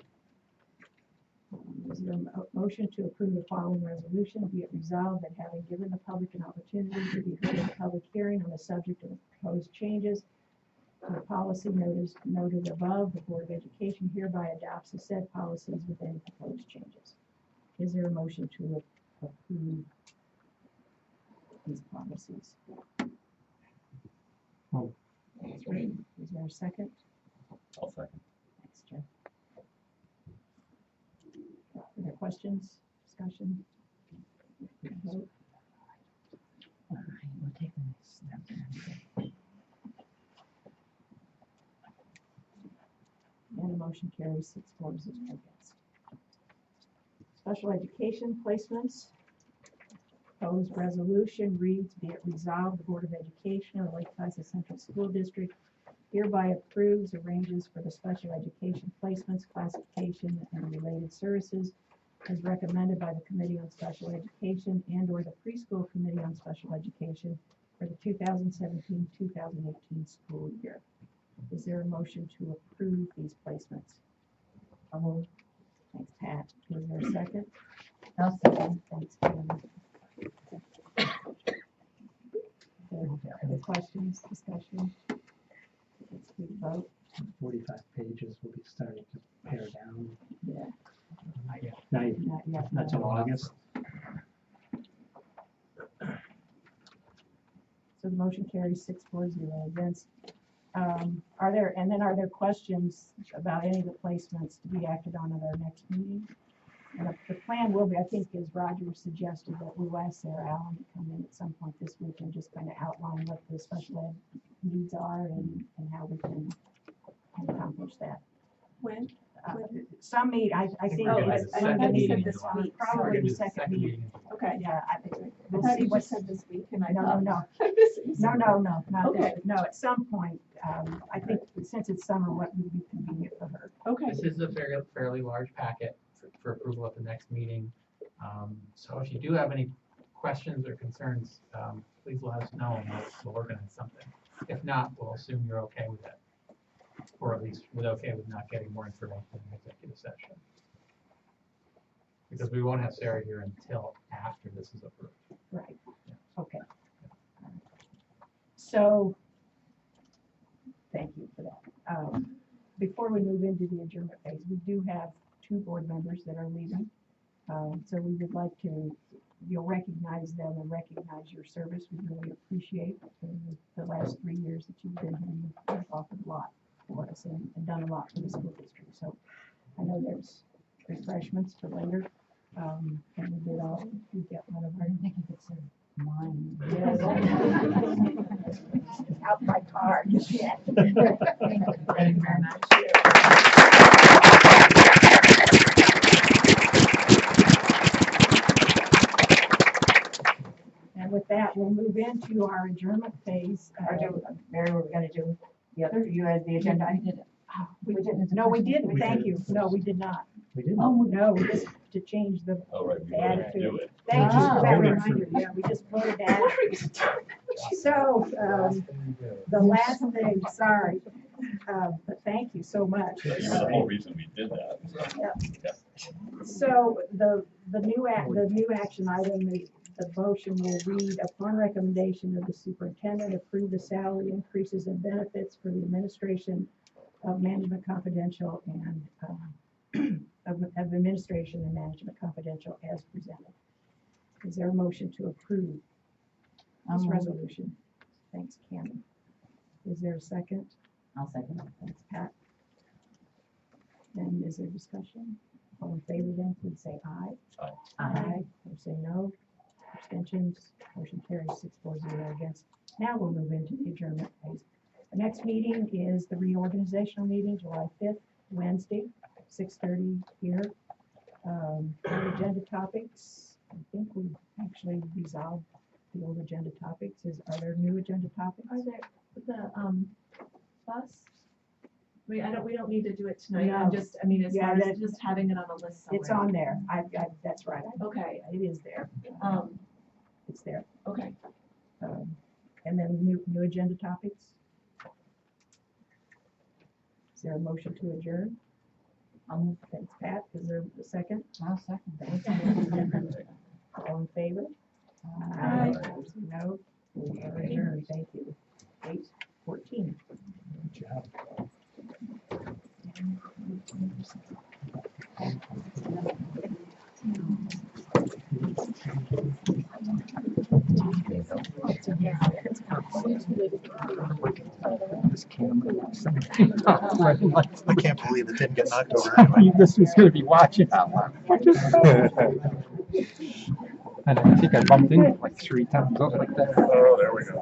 Speaker 4: Is there a motion to approve the following resolution? Be it resolved that having given the public an opportunity to be heard in a public hearing on the subject of the proposed changes to the policy noted above, the Board of Education hereby adopts the said policies with any proposed changes. Is there a motion to approve these policies?
Speaker 12: Oh.
Speaker 4: That's right. Is there a second?
Speaker 13: I'll second.
Speaker 4: Thanks, Jeff. Other questions, discussion? Vote.
Speaker 9: All right, we'll take the next step.
Speaker 4: And the motion carries 6-4-0 against. Special education placements. Proposed resolution reads, be it resolved, the Board of Education of the Lake Placid Central School District hereby approves arranges for the special education placements, classification, and related services as recommended by the Committee on Special Education and/or the Preschool Committee on Special Education for the 2017-2018 school year. Is there a motion to approve these placements? Thanks, Pat. Is there a second?
Speaker 9: I'll second.
Speaker 4: Thanks, Kim. Any questions, discussion? Let's do the vote.
Speaker 12: 45 pages will be starting to pare down.
Speaker 4: Yeah.
Speaker 12: Now,
Speaker 4: Not yet.
Speaker 12: not till August.
Speaker 4: So the motion carries 6-4-0 against. Are there questions about any of the placements to be acted on at our next meeting? And the plan will be, I think, as Roger suggested, that we'll ask Sarah Allen to come in at some point this week and just kind of outline what the special ed needs are and how we can accomplish that.
Speaker 8: When?
Speaker 4: Some meet, I think
Speaker 8: Oh,
Speaker 4: it's
Speaker 8: I
Speaker 4: one of the
Speaker 8: thought you said
Speaker 4: meetings,
Speaker 8: this week.
Speaker 4: probably the second meeting.
Speaker 8: Okay.
Speaker 4: Yeah,
Speaker 8: I
Speaker 4: we'll
Speaker 8: thought
Speaker 4: see
Speaker 8: you
Speaker 4: what.
Speaker 8: just said this week and I
Speaker 4: No,
Speaker 8: thought.
Speaker 4: no.
Speaker 8: No.
Speaker 4: No, not
Speaker 8: Okay.
Speaker 4: that. No, at some point, I think since it's summer, what would be convenient for her?
Speaker 8: Okay.
Speaker 7: This is a fairly large packet for approval at the next meeting. So if you do have any questions or concerns, please let us know and we'll organize something. If not, we'll assume you're okay with it. Or at least we're okay with not getting more information in the executive session. Because we won't have Sarah here until after this is approved.
Speaker 4: Right, okay. So, thank you for that. Before we move into the adjournment phase, we do have 2 board members that are leaving. So we would like to, you'll recognize them and recognize your service. We really appreciate the last 3 years that you've been here. You've offered a lot for us and done a lot for the school district. So I know there's refreshments for later. And we get one of
Speaker 9: I
Speaker 4: our.
Speaker 9: didn't think you could say mine.
Speaker 4: Out my car. Yeah.
Speaker 11: Thank you very much.
Speaker 4: And with that, we'll move into our adjournment phase.
Speaker 11: Mary, were we gonna do the other, you had the agenda? I did it.
Speaker 4: We didn't. No, we didn't. Thank you. No, we did not.
Speaker 12: We didn't.
Speaker 4: Oh, no, just to change the
Speaker 13: All right, we
Speaker 4: add
Speaker 13: gotta
Speaker 4: it to
Speaker 13: do
Speaker 4: it.
Speaker 13: it.
Speaker 4: Thank you for that
Speaker 12: Voted
Speaker 4: reminder. Yeah, we just voted to add it. So, the last thing, sorry, but thank you so much.
Speaker 13: That's the whole reason we did that.
Speaker 4: So the new action item, the motion will read, upon recommendation of the superintendent, approve the salary increases and benefits for the administration of Management Confidential and of administration and Management Confidential as presented. Is there a motion to approve this resolution? Thanks, Cammy. Is there a second?
Speaker 11: I'll second it.
Speaker 4: Thanks, Pat. And is there discussion? All in favor then, please say aye. Aye. Or say no. Abstentions. Motion carries 6-4-0 against. Now we'll move into the adjournment phase. The next meeting is the reorganizational meeting, July 5th, Wednesday, 6:30 here. The agenda topics, I think we actually resolved the old agenda topics. Are there new agenda topics?
Speaker 8: Are there the bus? We don't need to do it tonight.
Speaker 4: No.
Speaker 8: I'm just, I mean, as
Speaker 4: Yeah,
Speaker 8: far as
Speaker 4: that-
Speaker 8: just having it on the list somewhere.
Speaker 4: It's on there. That's right.
Speaker 8: Okay,
Speaker 4: It is there. It's there.
Speaker 8: okay.
Speaker 4: And then new agenda topics. Is there a motion to adjourn? Thanks, Pat. Is there a second?
Speaker 9: I'll second that.
Speaker 4: Thanks. All in favor?
Speaker 8: Aye.
Speaker 4: Opposed, no. We are adjourned. Thank you. 8:14.
Speaker 12: Good job.
Speaker 2: This camera.
Speaker 14: I can't believe it didn't get knocked over anyway.
Speaker 2: This was gonna be watching that one. And I think I bumped into it like 3 times, I was like that.
Speaker 13: Oh, there we go.